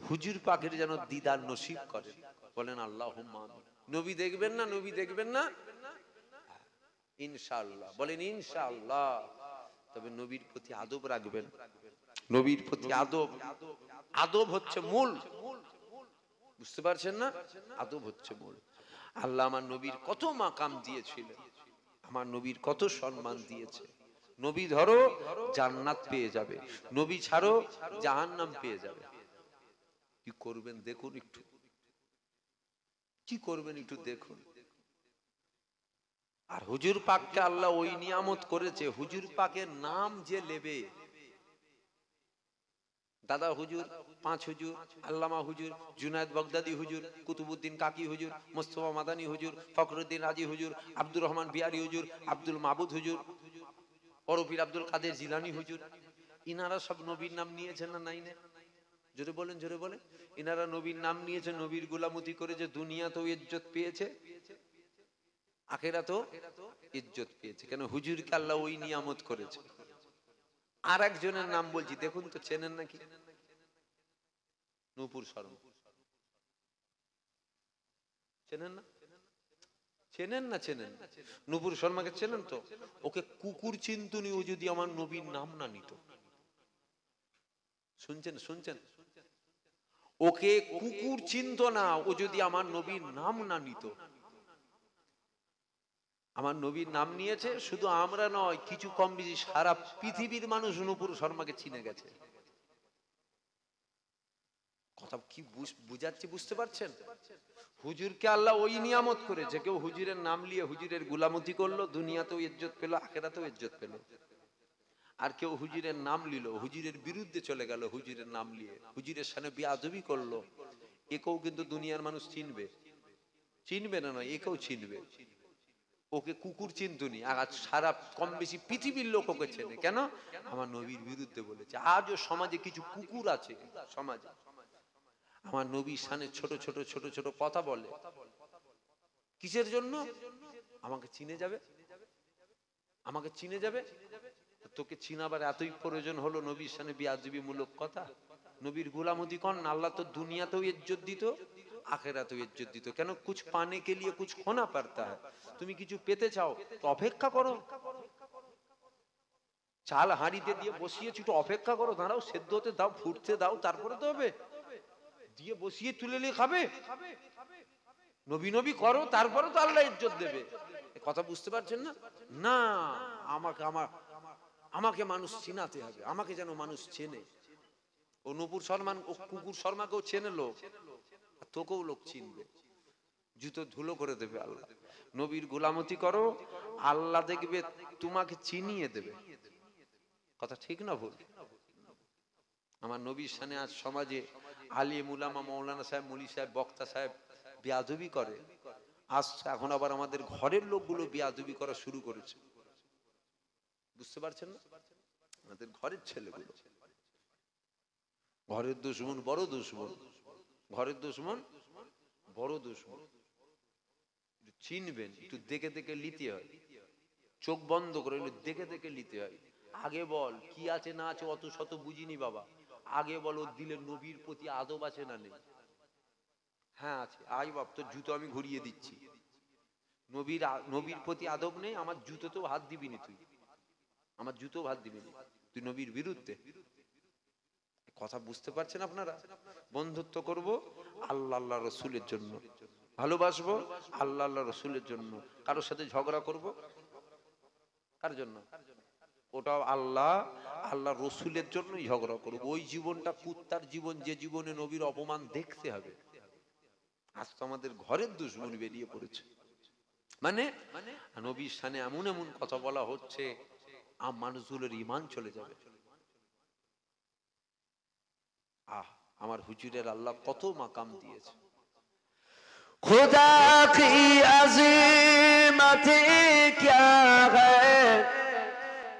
হুজুর পাকের যেন দিদার নসিব করেন, বলেন আল্লাহুম্মা আমিন। নবী দেখবেন না? নবী দেখবেন না? ইনশাআল্লাহ, বলেন ইনশাআল্লাহ। তবে নবীর প্রতি আদব রাখবেন। নবীর প্রতি আদব, আদব হচ্ছে মূল, বুঝতে পারছেন না? আদব হচ্ছে মূল। আল্লাহ আমার নবীর কত মাকাম দিয়েছিলেন, আমার নবীর কত সম্মান দিয়েছে। নবী ধরো জান্নাত পেয়ে যাবে, নবী ছাড়ো জাহান্নাম পেয়ে যাবে। কি করবেন দেখুন একটু, কি করবেন একটু দেখুন। আর হুজুর পাককে আল্লাহ ওই নিয়ামত করেছে, হুজুর পাকের নাম যে নেবে, দাদা হুজুর, পাঁচ হুজুর, আল্লামা হুজুর, জুনায়েদ বাগদাদি হুজুর, কুতুবউদ্দিন কাকি হুজুর, মোস্তফা মাদানী হুজুর, ফখরুদ্দিন রাজি হুজুর, আব্দুর রহমান বিহারী হুজুর, আব্দুল মাহবুদ হুজুর, পরপীর আব্দুল কাদের জিলানী হুজুর, ইনারা সব নবীর নাম নিয়েছেন না নাই না? জোরে বলেন, জোরে বলেন। ইনারা নবীর নাম নিয়েছে, নবীর গোলামতি করে, যে দুনিয়াতেও ইজ্জত পেয়েছে, আখিরাতেও ইজ্জত পেয়েছে। কেন? হুজুরকে আল্লাহ ওই নিয়ামত করেছে। আর একজনের নাম বলছি, দেখুন তো, চেনেন নাকি? নূপুর শর্মা, চেনেন না? চেনেন না? চেনেন? নূপুর শর্মাকে চেনেন তো? ওকে কুকুর চিন্তুনি, ও যদি আমার নবীর নাম না নিত। শুনছেন? শুনছেন? ওকে কুকুর চিনত না, ও যদি আমার নবীর নাম না নিত। আমার নবীর নাম নিয়েছে, শুধু আমরা নয়, কিছু কম বেশি সারা পৃথিবীর মানুষ নূপুর শর্মাকে চিনে গেছে। কথা কি বুঝাচ্ছি, বুঝতে পারছেন? হুজুরকে আল্লাহ ওই নিয়ামত করেছে, কেউ হুজুরের নাম নিয়ে হুজুরের গোলামতি করলো, দুনিয়াতেও ইজ্জত পেল, আখিরাতেও ইজ্জত পেল। আর কেউ হুজুরের নাম নিল, হুজুরের বিরুদ্ধে চলে গেল, হুজুরের নাম নিয়ে হুজুরের সামনে বেয়াদবি করলো, একেও কিন্তু দুনিয়ার মানুষ চিনবে, চিনবে না নয়, একেও চিনবে। ওকে কুকুর চিন্তুনি, আর সারা কম বেশি পৃথিবীর লোক ওকে চেনে। কেন? আমার নবীর বিরুদ্ধে বলেছে। আজও সমাজে কিছু কুকুর আছে, সমাজে আমার নবীর সামনে ছোট ছোট ছোট ছোট কথা বলে। কিসের জন্য? আমাকে চিনে যাবে, আমাকে চিনে যাবে। তোকে চিনাবার এতই প্রয়োজন হলো নবীর সামনে বেয়াদবি মূলক কথা? নবীর গোলামতি কর না, আল্লাহ তো দুনিয়াতেও ইজ্জত দিত, আখিরাতেও ইজ্জত দিত। কেন? কুছ পানে কে লিয়ে কুছ খোনা পড়তা হ্যায়। তুমি কিছু পেতে চাও তো অপেক্ষা করো, চাল হাঁড়িতে দিয়ে বসিয়েছি, একটু অপেক্ষা করো, দাঁড়াও, সেদ্ধ হতে দাও, ফুটতে দাও, তারপরে তো হবে। দিয়ে বসিয়ে তুলে নিয়ে খাবে? নবী নবী করো, তারপরে তো আল্লাহ ইজ্জত দেবে। কথা বুঝতে পারছেন না? না, আমাকে আমাকে মানুষ চিনাতে হবে, আমাকে যেন মানুষ চেনে। ও নূপুর শর্মা, ও কুকুর শর্মাকেও চেনে লোক, তোকেও লোক চিনবে, জুতো ধুলো করে দেবে আল্লাহ। নবীর গোলামতি করো, আল্লাহ দেখবে তোমাকে চিনিয়ে দেবে। কথা ঠিক না ভুল? আমার নবীর সামনে আজ সমাজে আলিম উলামা, মৌলানা সাহেব, মুলি সাহেব, বক্তা সাহেব বেয়াদবি করে। আজ এখন আবার আমাদের ঘরের লোকগুলো বেয়াদবি করা শুরু করেছে। বুঝতে পারছেন না? আমাদের ঘরের ছেলেগুলো ঘরের দুশমন, বড় দুশমন, ঘরের দুশমন বড় দুশমন। চিনবেন, একটু দেখে দেখে নিতে হয়, চোখ বন্ধ করে দেখে দেখে নিতে হয়। আগে বল কি আছে না আছে, অত শত বুঝিনি বাবা। আগে বল ওর দিলে নবীর প্রতি আদব আছে না নেই? হ্যাঁ আছে। আই বাপ, তোর জুতো আমি ঘুরিয়ে দিচ্ছি। নবীর প্রতি আদব নেই, আমার জুতোতেও হাত দিবি নি তুই, আমার জুতো হাত দিবি নি, তুই নবীর বিরুদ্ধে। কথা বুঝতে পারছেন আপনারা? বন্ধুত্ব করব আল্লাহ আল্লাহ রসুলের জন্য, ভালোবাসবো আল্লাহ আল্লাহ রসুলের জন্য। কারোর সাথে ঝগড়া করব কার জন্য? ওটাও আল্লাহ আল্লাহ রসুলের জন্যই ঝগড়া করবো। ওই জীবনটা কুত্তার জীবন, যে জীবনে নবীর অপমান দেখতে হবে। আজ তো আমাদের ঘরের দুশমন বেরিয়ে পড়েছে। মানে নবীর সামনে এমন এমন কথা বলা হচ্ছে, মানুষগুলোর ঈমান চলে যাবে। আমার হুজুরের আল্লাহ কত মাকাম দিয়েছে। खुदा की अज़ीमत क्या है,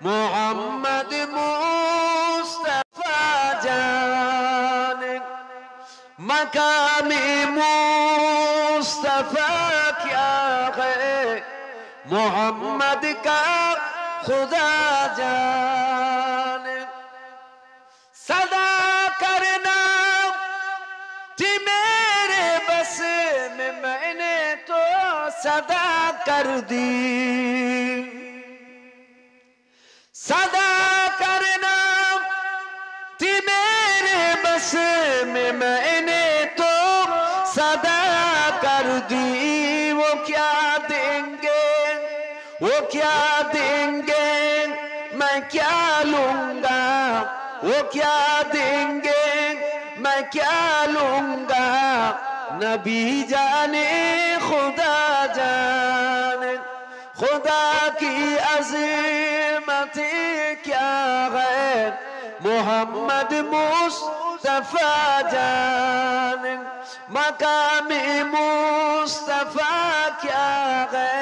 मोहम्मद मुस्तफा जाने, मकाम मुस्तफा क्या है, मोहम्मद का खुदा जाने। सदा करना थी मेरे बस में, मैंने तो सदा कर दी। सदा करना थी मेरे बस में, मैंने तो सदा कर दी। वो क्या देंगे, वो क्या देंगे, मैं क्या लूंगा, वो क्या देंगे, मैं क्या लूंगा। नबी जाने खुदा जाने, खुदा की अज़ीमत क्या है, मोहम्मद मुस्तफा जाने, मकाम मुस्तफा क्या है,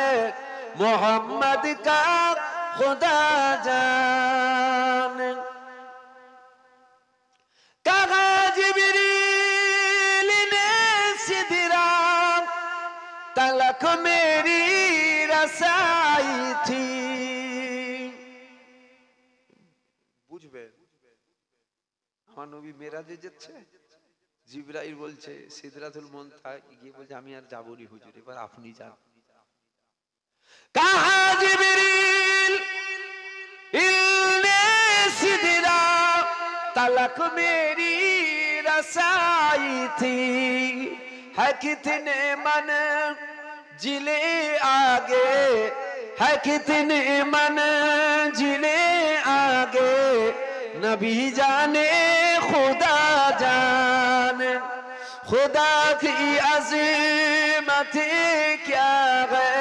मोहम्मद का खुदा जाने। कहा जिब्रील ने सिदरा तलक मेरी रसाई थी। বুঝবেন, আমার নবী মেরাজে যাচ্ছে, জিবরাইল বলছে সিদরাতুল মুনতাহা গিয়ে বলছে আমি আর যাবো না হুজুর, এবার আপনি যান। कहा जिब्रील ने सिदरा तलक मेरी रसाई थी। है कितने मन जिले आगे, है कितने मन जिले आगे, नबी जाने खुदा जाने, खुदा की अज़ीमत क्या है,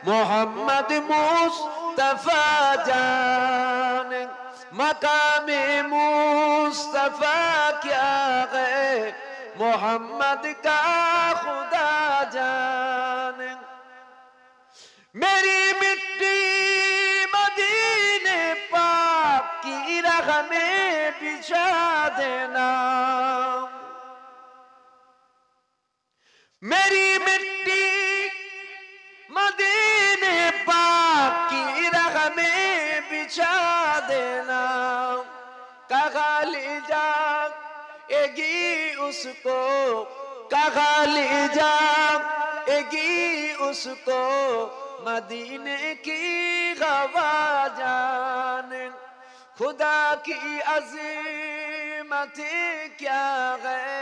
मोहम्मद मुस्तफा जाने, मकाम मुस्तफा क्या है, मोहम्मद का खुदा जाने। मेरी मिट्टी मदीने पाक की राह में बिछा देना, मेरी मिट्टी मदीने पाक की राह में बिछा देना। कहा ले जाएगी उसको, कहा ले जाएगी उसको, मदीने की हवा जाने। खुदा की अज़ीमत क्या है,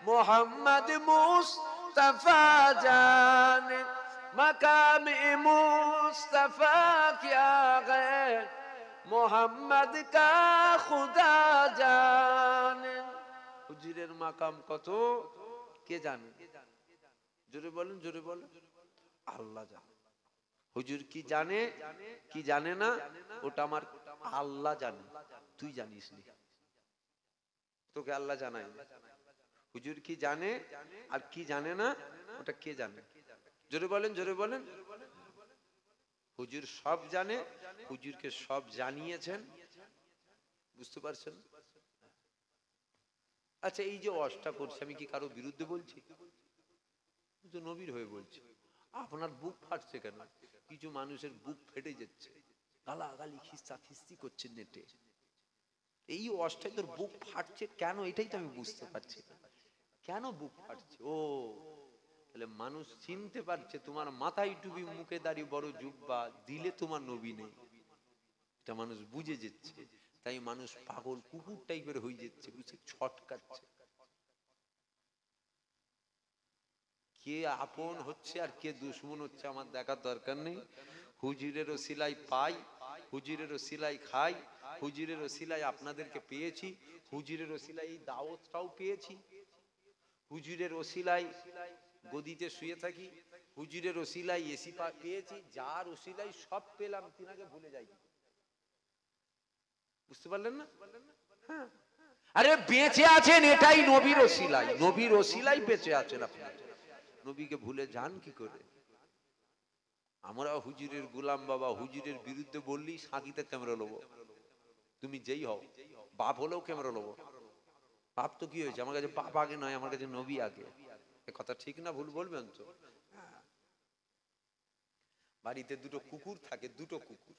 मोहम्मद मुस्तफा जाने, मकाम मुस्तफा क्या है, মোহাম্মদ কা খুদা জানে। হুজুরের মাকাম কত কে জানে? জোরে বলেন, জোরে বলেন। আল্লাহ জানে। হুজুর কি জানে কি জানে না ওটা আমার আল্লাহ জানে, তুই জানিস না, তোকে আল্লাহ জানাই। হুজুর কি জানে আর কি জানে না ওটা কে জানে? জোরে বলেন, জোরে বলেন। হুজুর সব জানে, হুজুরকে সব জানিয়েছেন। বুঝতে পারছেন? আচ্ছা, এই যে ওয়াজটা করছি আমি কি কারো বিরুদ্ধে বলছি? তো নবীর হয়ে বলছি। আপনার বুক ফাটছে কেন? কিছু মানুষের বুক ফেটে যাচ্ছে, গালাগালি খিস্তা খিস্তি করছে নেটে। এই ওয়াজটাই তোর বুক ফাটছে কেন, এটাই তো আমি বুঝতে পারছি না। কেন বুক ফাটছে? ও তাহলে মানুষ চিনতে পারছে তোমার মাথায় টুপি, মুখে দাড়ি, বড় জুব্বা, দিলে তোমার নবী নেই, এটা মানুষ বুঝে যাচ্ছে। তাই মানুষ পাগল কুকুর টাইপের হয়ে যাচ্ছে, বুঝছে, ছটকাচ্ছে। কে আপন হচ্ছে আর কে দুশ্মন হচ্ছে আমার দেখার দরকার নেই। হুজুরের ওসিলাই পাই, হুজুরের ওসিলাই খাই, হুজুরের ওসিলাই আপনাদেরকে পেয়েছি, হুজুরের ওসিলাই এই দাওয়াতটাও পেয়েছি, হুজুরের ওসিলাই গদিতে শুয়ে থাকি, হুজুরের ওসিলাই এসি পেয়েছি, যার ওসিলাই সব পেলাম তিনাকে ভুলে যাই। বুঝতে পারলেন না? হ্যাঁ, আরে বেঁচে আছেন এটাই নবীর ওসিলাই, নবীর ওসিলাই বেঁচে আছেন আপনি, নবীকে ভুলে যান কি করে? আমরা হুজুরের গোলাম বাবা, হুজুরের বিরুদ্ধে বললি সাঁকিতে ক্যামেরা লোবো, তুমি যেই হও, বাপ হলেও ক্যামেরা লোবো। বাপ তো কি হয়েছে, আমার কাছে বাপ আগে নয়, আমার কাছে নবী আগে। এ কথা ঠিক না ভুল বলবেন তো? বাড়িতে দুটো কুকুর থাকে, দুটো কুকুর,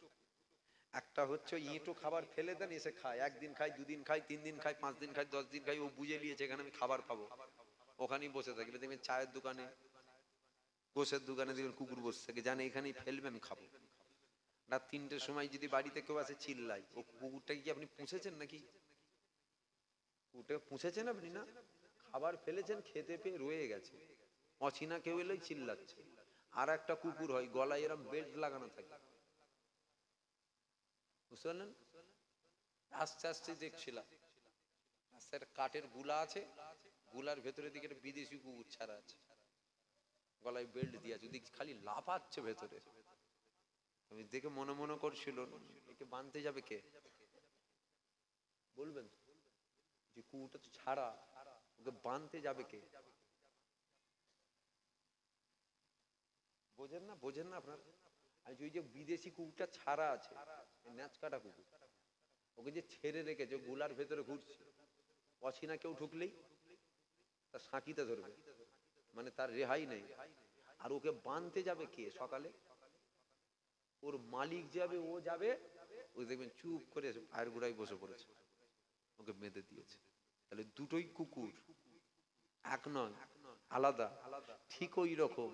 একটা হচ্ছে ইঁটো খাবার ফেলে দেন এসে খায়, একদিন খায়, দুদিন খায়, 3 দিন খায়, 5 দিন খায়, 10 দিন খায়, ও বুঝে নিয়েছে এখানে আমি খাবার পাবো, ওখানেই বসে থাকবে। দেখবেন চায়ের দোকানে, গোশের দোকানে দেখবেন কুকুর বসে থাকে, জানে এখানেই ফেলবে আমি খাবো। রাত 3টের সময় যদি বাড়িতে কেউ আসে চিল্লাই, ও কুকুরটাকে কি আপনি পুষেছেন নাকি? কুকুরটাকে পুষেছেন আপনি? না, খাবার ফেলেছেন, খেতে পেয়ে রয়ে গেছে, অচিনা কেউ এলেই চিল্লাচ্ছে। আর একটা কুকুর হয় গলায় এরকম বেল্ট লাগানো থাকে, বুঝতে পারলেন? আস্তে আস্তে দেখছিলাম রাস্তায় কাঠের গুলা আছে, গুলার ভেতরে দিকে একটা বিদেশি কুকুর ছাড়া আছে, গলায় বেল্ট দিয়ে আছে, দেখি খালি লাফাচ্ছে ভেতরে। আমি দেখে মনে মনে করছিল একে বাঁধতে যাবে কে? বলবেন যে কুকুরটা তো ছাড়া, ওকে বাঁধতে যাবে কে? বোঝেন না, বোঝেন না আপনার? আর ওই যে বিদেশি কুকুরটা ছাড়া আছে, ন্যাচ কাটা কুকুর, ওকে যে ছেড়ে রেখেছে গুলার ভেতরে ঘুরছে, অচিনা কেউ ঢুকলেই তার সাঁকিতে ধরবে, মানে তার রেহাই নেই। আর ওকে বাঁধতে যাবে কে সকালে? ওর মালিক যাবে, ও যাবে, ও দেখবেন চুপ করে পায়ের গোড়ায় বসে পড়েছে, ওকে বেঁধে দিয়েছে। তাহলে দুটোই কুকুর, এক নয়, আলাদা। ঠিক ওই রকম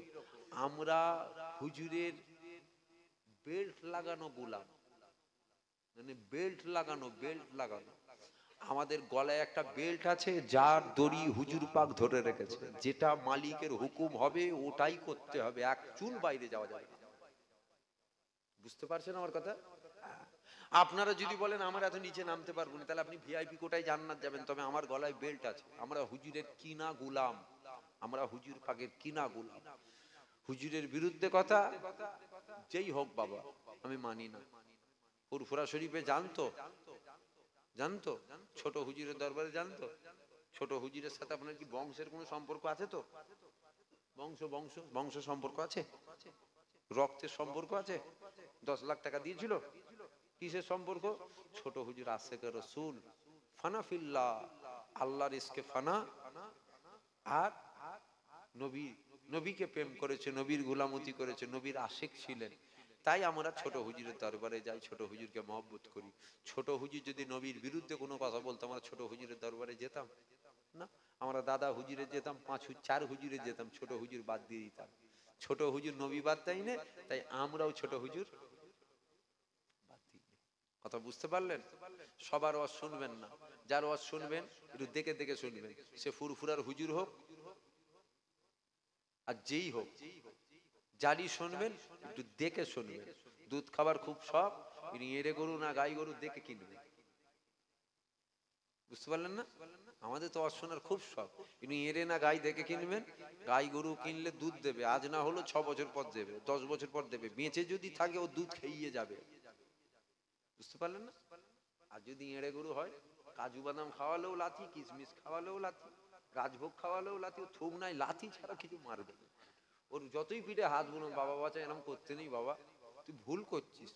আমরা হুজুরের বেল্ট লাগানো গোলাম, মানে বেল্ট লাগানো, বেল্ট লাগানো। আমাদের গলায় একটা বেল্ট আছে, যার দড়ি হুজুর পাক ধরে রেখেছে, যেটা মালিকের হুকুম হবে ওটাই করতে হবে, এক চুল বাইরে যাওয়া যাবে না। বুঝতে পারছেন আমার কথা? আপনারা যদি বলেন আমার এত নিচে নামতে পারবো না, তাহলে আপনি ভিআইপি কোটায় জান্নাত যাবেন, তবে আমার গলায় বেল্ট আছে। আমরা হুজুরের কিনা গোলাম, আমরা হুজুর পাকের কিনা গোলাম। হুজুরের বিরুদ্ধে কথা যেই হোক বাবা আমি মানি না। ফুরফুরা শরীফে জানতো, জানতো ছোট হুজুরের দরবারে জানতো, ছোট হুজুরের সাথে আপনার কি বংশের কোনো সম্পর্ক আছে? তো বংশ বংশ বংশ সম্পর্ক আছে, রক্তের সম্পর্ক আছে। 10 লাখ টাকা দিয়েছিল, কিসের সম্পর্ক? ছোট হুজুর আশেকে রসুল, ফানাফিল্লাহ, আল্লাহর ইসকে ফানা, আর নবী, নবীকে প্রেম করেছে, নবীর গোলামতি করেছে, নবীর আশিক ছিলেন। তাই আমরা ছোট হুজুরের দরবারে যাই, ছোট হুজুরকে মহব্বত করি। ছোট হুজুর যদি নবীর বিরুদ্ধে কোনো কথা বলতো, আমরা ছোট হুজুরের দরবারে যেতাম না। আমরা দাদা হুজুরে যেতাম, 4 হুজুরে যেতাম, ছোট হুজুর বাদ দিয়ে দিতাম। ছোট হুজুর নবী বাদ দেয় না, তাই আমরাও ছোট হুজুর বাদ দিই। কথা বুঝতে পারলেন? সবার ওয়াজ শুনবেন না, যার ওয়াজ শুনবেন একটু দেখে দেখে শুনবেন, সে ফুরফুরার হুজুর হোক আর যেই হোক, যারই শুনবেন একটু দেখে শুনবেন। দুধ খাবার খুব শখ, ইনি এড়ে গরু না গাই গরু দেখে কিনবে। বুঝতে পারলেন না? আমাদের তো অশ্বনার খুব শখ, ইনি এড়ে না গাই দেখে কিনবেন। গাই গরু কিনলে দুধ দেবে, আজ না হলো 6 বছর পর দেবে, 10 বছর পর দেবে, বেঁচে যদি থাকে ও দুধ খেয়ে যাবে। বুঝতে পারলেন না? আর যদি এড়ে গরু হয়, কাজু বাদাম খাওয়ালেও লাথি, কিশমিশ খাওয়ালেও লাথি, রাজভোগ খাওয়ালেও লাথি, ও থুম নাই, লাথি ছাড়া কিছু মারবে না। ওর যতই পিঠে হাত বুনো, বাবা বাচ্চা এরকম করতে নেই, বাবা তুই ভুল করছিস,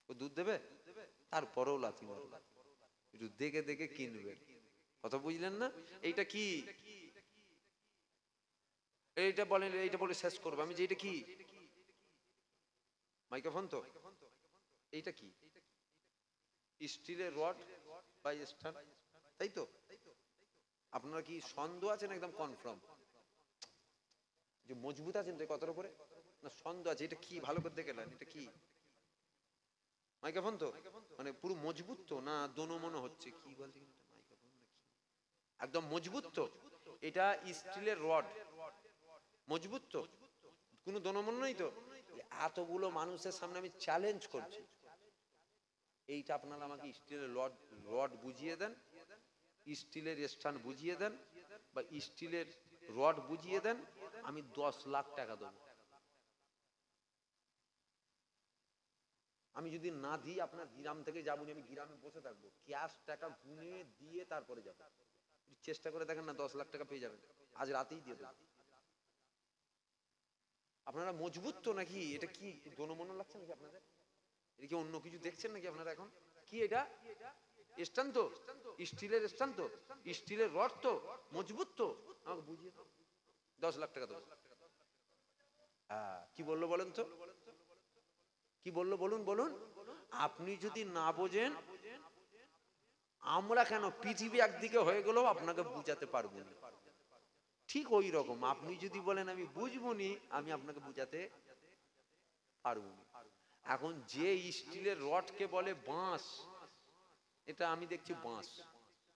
ও দুধ দেবে, তারপরেও লাথি মারবে। একটু দেখে দেখে কিনবেন। কথা বুঝলেন না? এইটা কি, এইটা বলেন, এইটা বলে শেষ করবো আমি, যে এটা কি মাইক্রোফোন তো, এইটা কি স্টিলের রড বা স্ট্যান্ড, তাই তো? আপনারা কি সন্দেহ আছেন? একদম কনফার্ম যে মজবুত আছেন তো কথার উপরে, না সন্দেহ আছে? এটা কি ভালো করে দেখে নেন, এটা কি মাইক্রোফোন তো, মানে পুরো মজবুত তো, না দোনো মনে হচ্ছে কি বলছে, মাইক্রোফোন নাকি একদম মজবুত তো? এটা স্টিলের রড, মজবুদ তো, কোনো দনমন নেই তো? এতগুলো মানুষের সামনে আমি চ্যালেঞ্জ করছি, এইটা আপনারা আমাকে স্টিলের রড বুঝিয়ে দেন, স্টিলের স্ট্যান্ড বুঝিয়ে দেন, বা স্টিলের রড বুঝিয়ে দেন, আমি 10 লাখ টাকা দেবো। আমি যদি না দিই, আপনার গ্রাম থেকে যাবো, আমি গ্রামে বসে থাকবো, ক্যাশ টাকা গুনে দিয়ে তারপরে যাবো। চেষ্টা করে দেখেন না, 10 লাখ টাকা পেয়ে যাবেন, আজ রাতেই দিয়ে দেবো। আপনারা মজবুত তো নাকি? এটা কি দনমন লাগছে নাকি আপনাদের? এটা কি অন্য কিছু দেখছেন নাকি আপনারা এখন? কি এটা স্ট্যান্ড তো, স্টিলের স্ট্যান্ড তো, স্টিলের রড তো, মজবুত তো, আমাকে বুঝিয়ে দাও, 10 লাখ টাকা দেবো। হ্যাঁ, কি বললো বলেন তো, কি বললো বলুন বলুন। আপনি যদি না বোঝেন, আমরা কেন, পৃথিবী একদিকে হয়ে গেলেও আপনাকে বুঝাতে পারবো না। ঠিক ওই রকম আপনি যদি বলেন আমি বুঝবো নি, আমি আপনাকে বুঝাতে পারবো না। এখন যে স্টিলের রডকে বলে বাঁশ, এটা আমি দেখছি বাঁশ,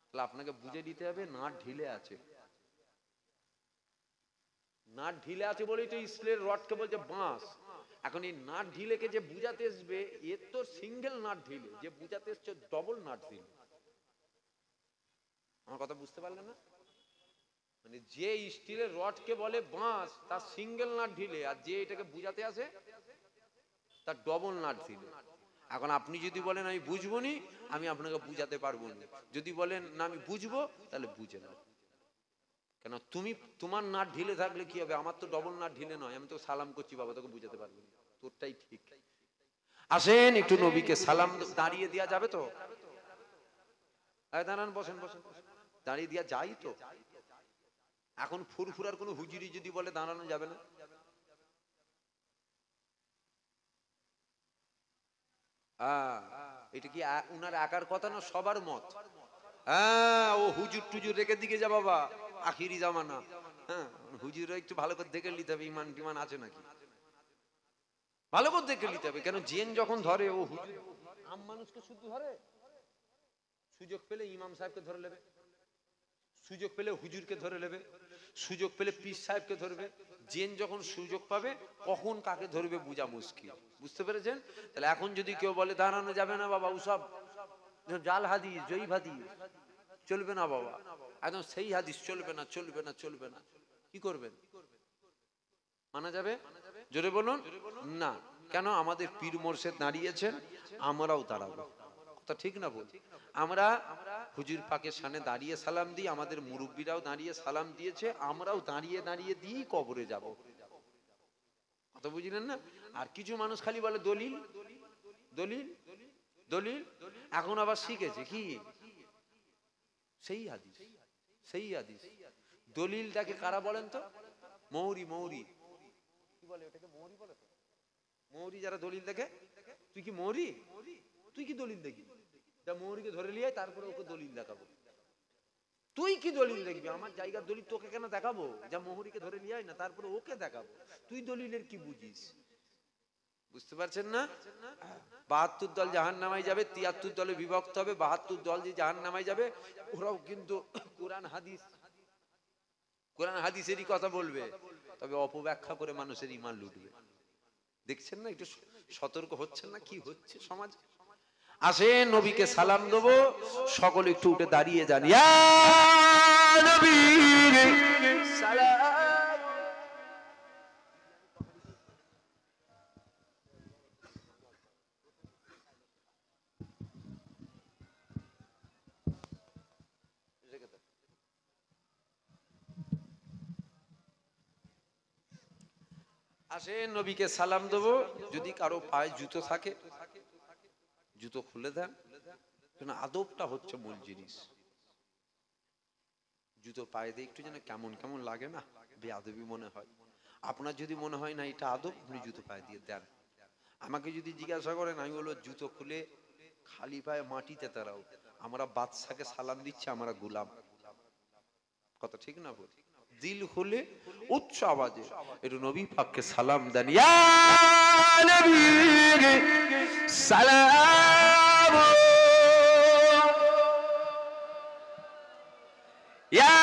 তাহলে আপনাকে বুঝে দিতে হবে নাট ঢিলে আছে, নাট ঢিলে আছে বলেই তো স্টিলের রডকে বলছে বাঁশ। এখন এই নাট ঢিলেকে যে বুঝাতে আসবে, এর তো সিঙ্গেল নাট ঢিলে, যে বুঝাতে এসছে ডবল নাট ঢিলে। আমার কথা বুঝতে পারলেন না? মানে যে স্টিলের রডকে বলে বাঁশ, তার সিঙ্গেল নাট ঢিলে, আর যে এটাকে বুঝাতে আসে তার ডবল নাট ঢিলে। এখন আপনি যদি বলেন আমি বুঝবো নি, আমি আপনাকে বুঝাতে পারবো না। যদি বলেন না আমি বুঝবো, তাহলে বুঝে না। কেন তুমি, তোমার নাট ঢিলে থাকলে কি হবে, আমার তো ডবল নাট ঢিলে নয়, আমি তো সালাম করছি, বাবা তোকে বুঝাতে পারবো না, তোরটাই ঠিক। আসেন একটু নবীকে সালাম, দাঁড়িয়ে দেওয়া যাবে তো? দাঁড়ান, বসেন বসেন, দাঁড়িয়ে দেওয়া যাই তো? এখন ফুরফুরার কোনো হুজুরি যদি বলে দাঁড়ানো যাবে না, এটা কি উনার একার কথা না, সবার মত? হ্যাঁ, ও হুজুর টুজুর রেখে দিকে যা বাবা, আখিরি জামানা। হ্যাঁ, হুজুররা একটু ভালো করে দেখে নিতে হবে ইমান টিমান আছে নাকি, ভালো করে দেখে নিতে হবে। কেন জেন যখন ধরে, ও হুজুর আম মানুষকে শুধু ধরে, সুযোগ পেলে ইমাম সাহেবকে ধরে নেবে, সুযোগ পেলে হুজুরকে ধরে নেবে, সুযোগ পেলে পীর সাহেবকে ধরবে। জেন যখন সুযোগ পাবে, কখন কাকে ধরবে বোঝা মুশকিল। বুঝতে পেরেছেন? তাহলে এখন যদি কেউ বলে দাঁড়ানো যাবে না বাবা, ওসব জাল হাদিস, জয়ী হাদিস চলবে না বাবা, একদম সেই হাদিস চলবে না, চলবে না, চলবে না, কি করবেন? মানা যাবে? জোরে বলুন না। কেন? আমাদের পীর মোর্শেদ দাঁড়িয়েছেন, আমরাও দাঁড়াবো। কথা ঠিক না বল? আমরা হুজুর পাকের সামনে দাঁড়িয়ে সালাম দিই, আমাদের মুরব্বীরাও দাঁড়িয়ে সালাম দিয়েছে, আমরাও দাঁড়িয়ে দাঁড়িয়ে দিয়েই কবরে যাব। কথা বুঝলেন না? আর কিছু মানুষ খালি বলে দলিল দলিল দলিল, এখন আবার শিখেছে কি সেই হাদিস, সেই হাদিস। দলিলটাকে কারা বলেন তো? মৌরি, মৌরি কি বলে ওটাকে, মৌরি বলে তো, মৌরি যারা দলিল দেখে। তুই কি মৌরি? তুই কি দলিল দেখি? যা মৌরিকে ধরে নিয়ে তারপরে ওকে দলিল দেখাবো। তুই কি দলিল দেখবি? আমার জায়গার দলিল তোকে কেন দেখাবো? যা মৌরিকে ধরে নিয়ে আয় না, তারপরে ওকে দেখাবো। তুই দলিলের কি বুঝিস? বুঝতে পারছেন না? 72 দল জাহান্নামে যাবে, 73 দলে বিভক্ত হবে। 72 দল যে জাহান্নামে যাবে, ওরাও কিন্তু কোরআন হাদিসেরই কথা বলবে, তবে অপব্যাখ্যা করে মানুষের ঈমান লুটবে। দেখছেন না, একটু সতর্ক হচ্ছেন না কি হচ্ছে সমাজ। আসেন নবীকে সালাম দেবো, সকলে একটু উঠে দাঁড়িয়ে যান। ইয়া নবী সালাম। আসেন নবীকে সালাম দেবো। যদি কারো পায়ে জুতো থাকে জুতো খুলে দেন, কারণ আদবটা হচ্ছে মূল জিনিস। জুতো পায়ে দিয়ে একটু যেন কেমন কেমন লাগে না, বেয়াদবি মনে হয়। আপনার যদি মনে হয় না এটা আদব, আপনি জুতো পায়ে দিয়ে দেন। আমাকে যদি জিজ্ঞাসা করেন, আমি বলবো জুতো খুলে খালি পায়ে মাটিতে তারাও। আমরা বাদশাকে সালাম দিচ্ছি, আমরা গোলাম। কথা ঠিক না বল? দিল খুলে উচ্চ আওয়াজে একটু নবী পাককে সালাম দেন। ইয়া নবী সালাম, ইয়া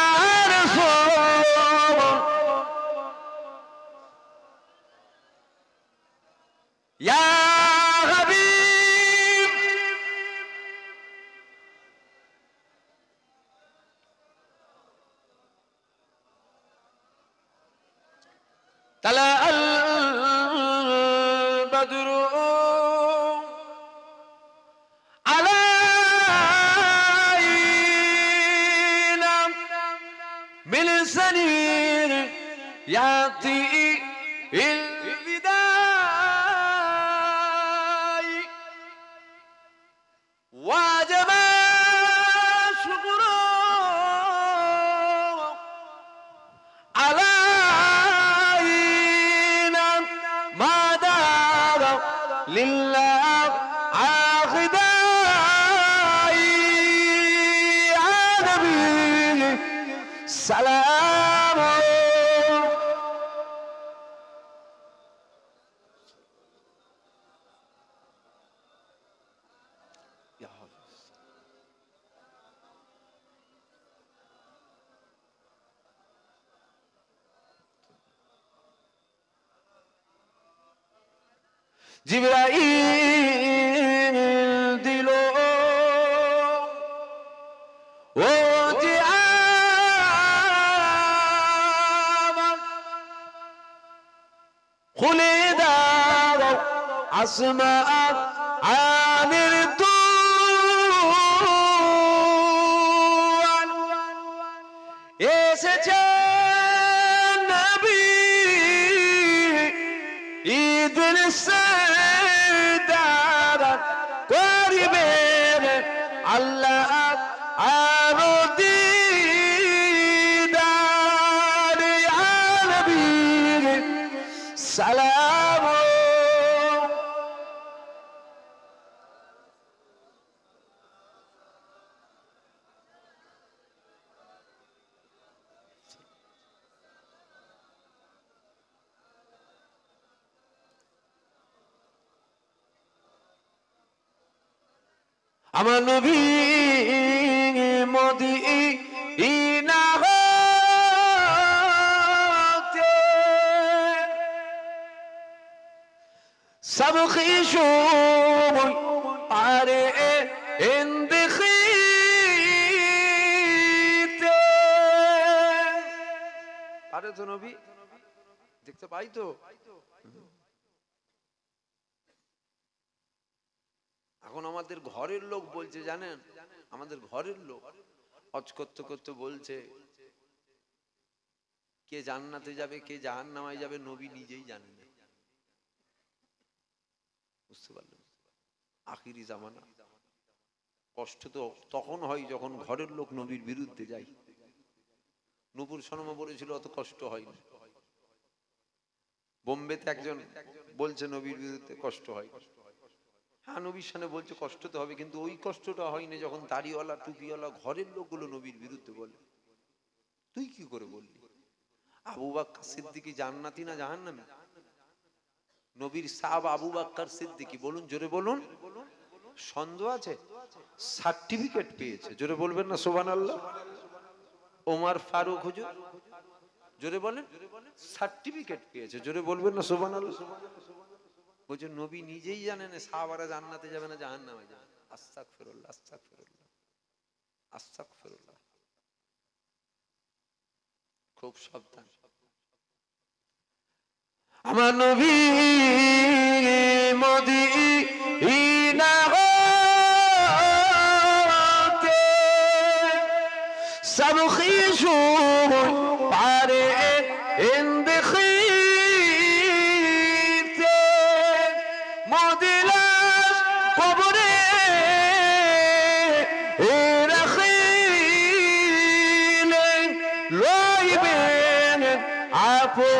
রাসূল, ইয়া হাবিব, তালা আল বদরু আলাইনা মিন সানির ইয়াতি ইল বিদাই ওয়াজবা শুকরু আলাইনা মাদারা লিল্লাহ আখিদাই ইয়া নবী সালাম। জিবরাইল দিল ও যে আমার খুলে দাও আসমান আমির দুয়ার, এসেছে নবী ঈদের সদারত করিবেন আল্লাহ আরো দিদার। ইয়া নবী সালাম। আমার নবী মদিনা হতে সব খিশুম আরে ইন্দিখিতে পারে তো নবী, দেখতে পাই তো। এখন আমাদের ঘরের লোক বলছে, জানেন, আমাদের ঘরের লোক হজ করতে করতে বলছে কে জান্নাতে যাবে কে জাহান্নামে যাবে নবী নিজেই জানেন না। বুঝতে পারলেন? আখিরি জামানা। কষ্ট তো তখন হয় যখন ঘরের লোক নবীর বিরুদ্ধে যায়। নূপুর শর্মা বলেছিল অত কষ্ট হয় না। বোম্বেতে একজন বলছে নবীর বিরুদ্ধে কষ্ট হয়। হ্যাঁ, নবীর সামনে বলছে কষ্ট তো হবে, কিন্তু ওই কষ্টটা হয়নি যখন দাড়িওয়ালা টুপিওয়ালা ঘরের লোকগুলো নবীর বিরুদ্ধে বলে। তুই কি করে বললি? আবু বকর সিদ্দিকী জান্নাতি না জাহান্নামী? নবীর সাহাবা আবু বকর সিদ্দিকী, বলুন জোরে বলুন, সন্দেহ আছে? সার্টিফিকেট পেয়েছে, জোরে বলবেন না সুবহানাল্লাহ। ওমর ফারুক হুজুর, জোরে বলেন, সার্টিফিকেট পেয়েছে, জোরে বলবেন না সুবহানাল্লাহ। বলছে নবী নিজেই জানেন সাহাবারা জান্নাতে যাবে না জাহান্নামে যাবে। আস্তাগফিরুল্লাহ, আস্তাগফিরুল্লাহ, আস্তাগফিরুল্লাহ। খুব সাবধান। আমার নবী মদিনা হতে সব খিশু পারে ইন্দিখিতে মদিনার কবরে রাখিলেন লইবেন আপো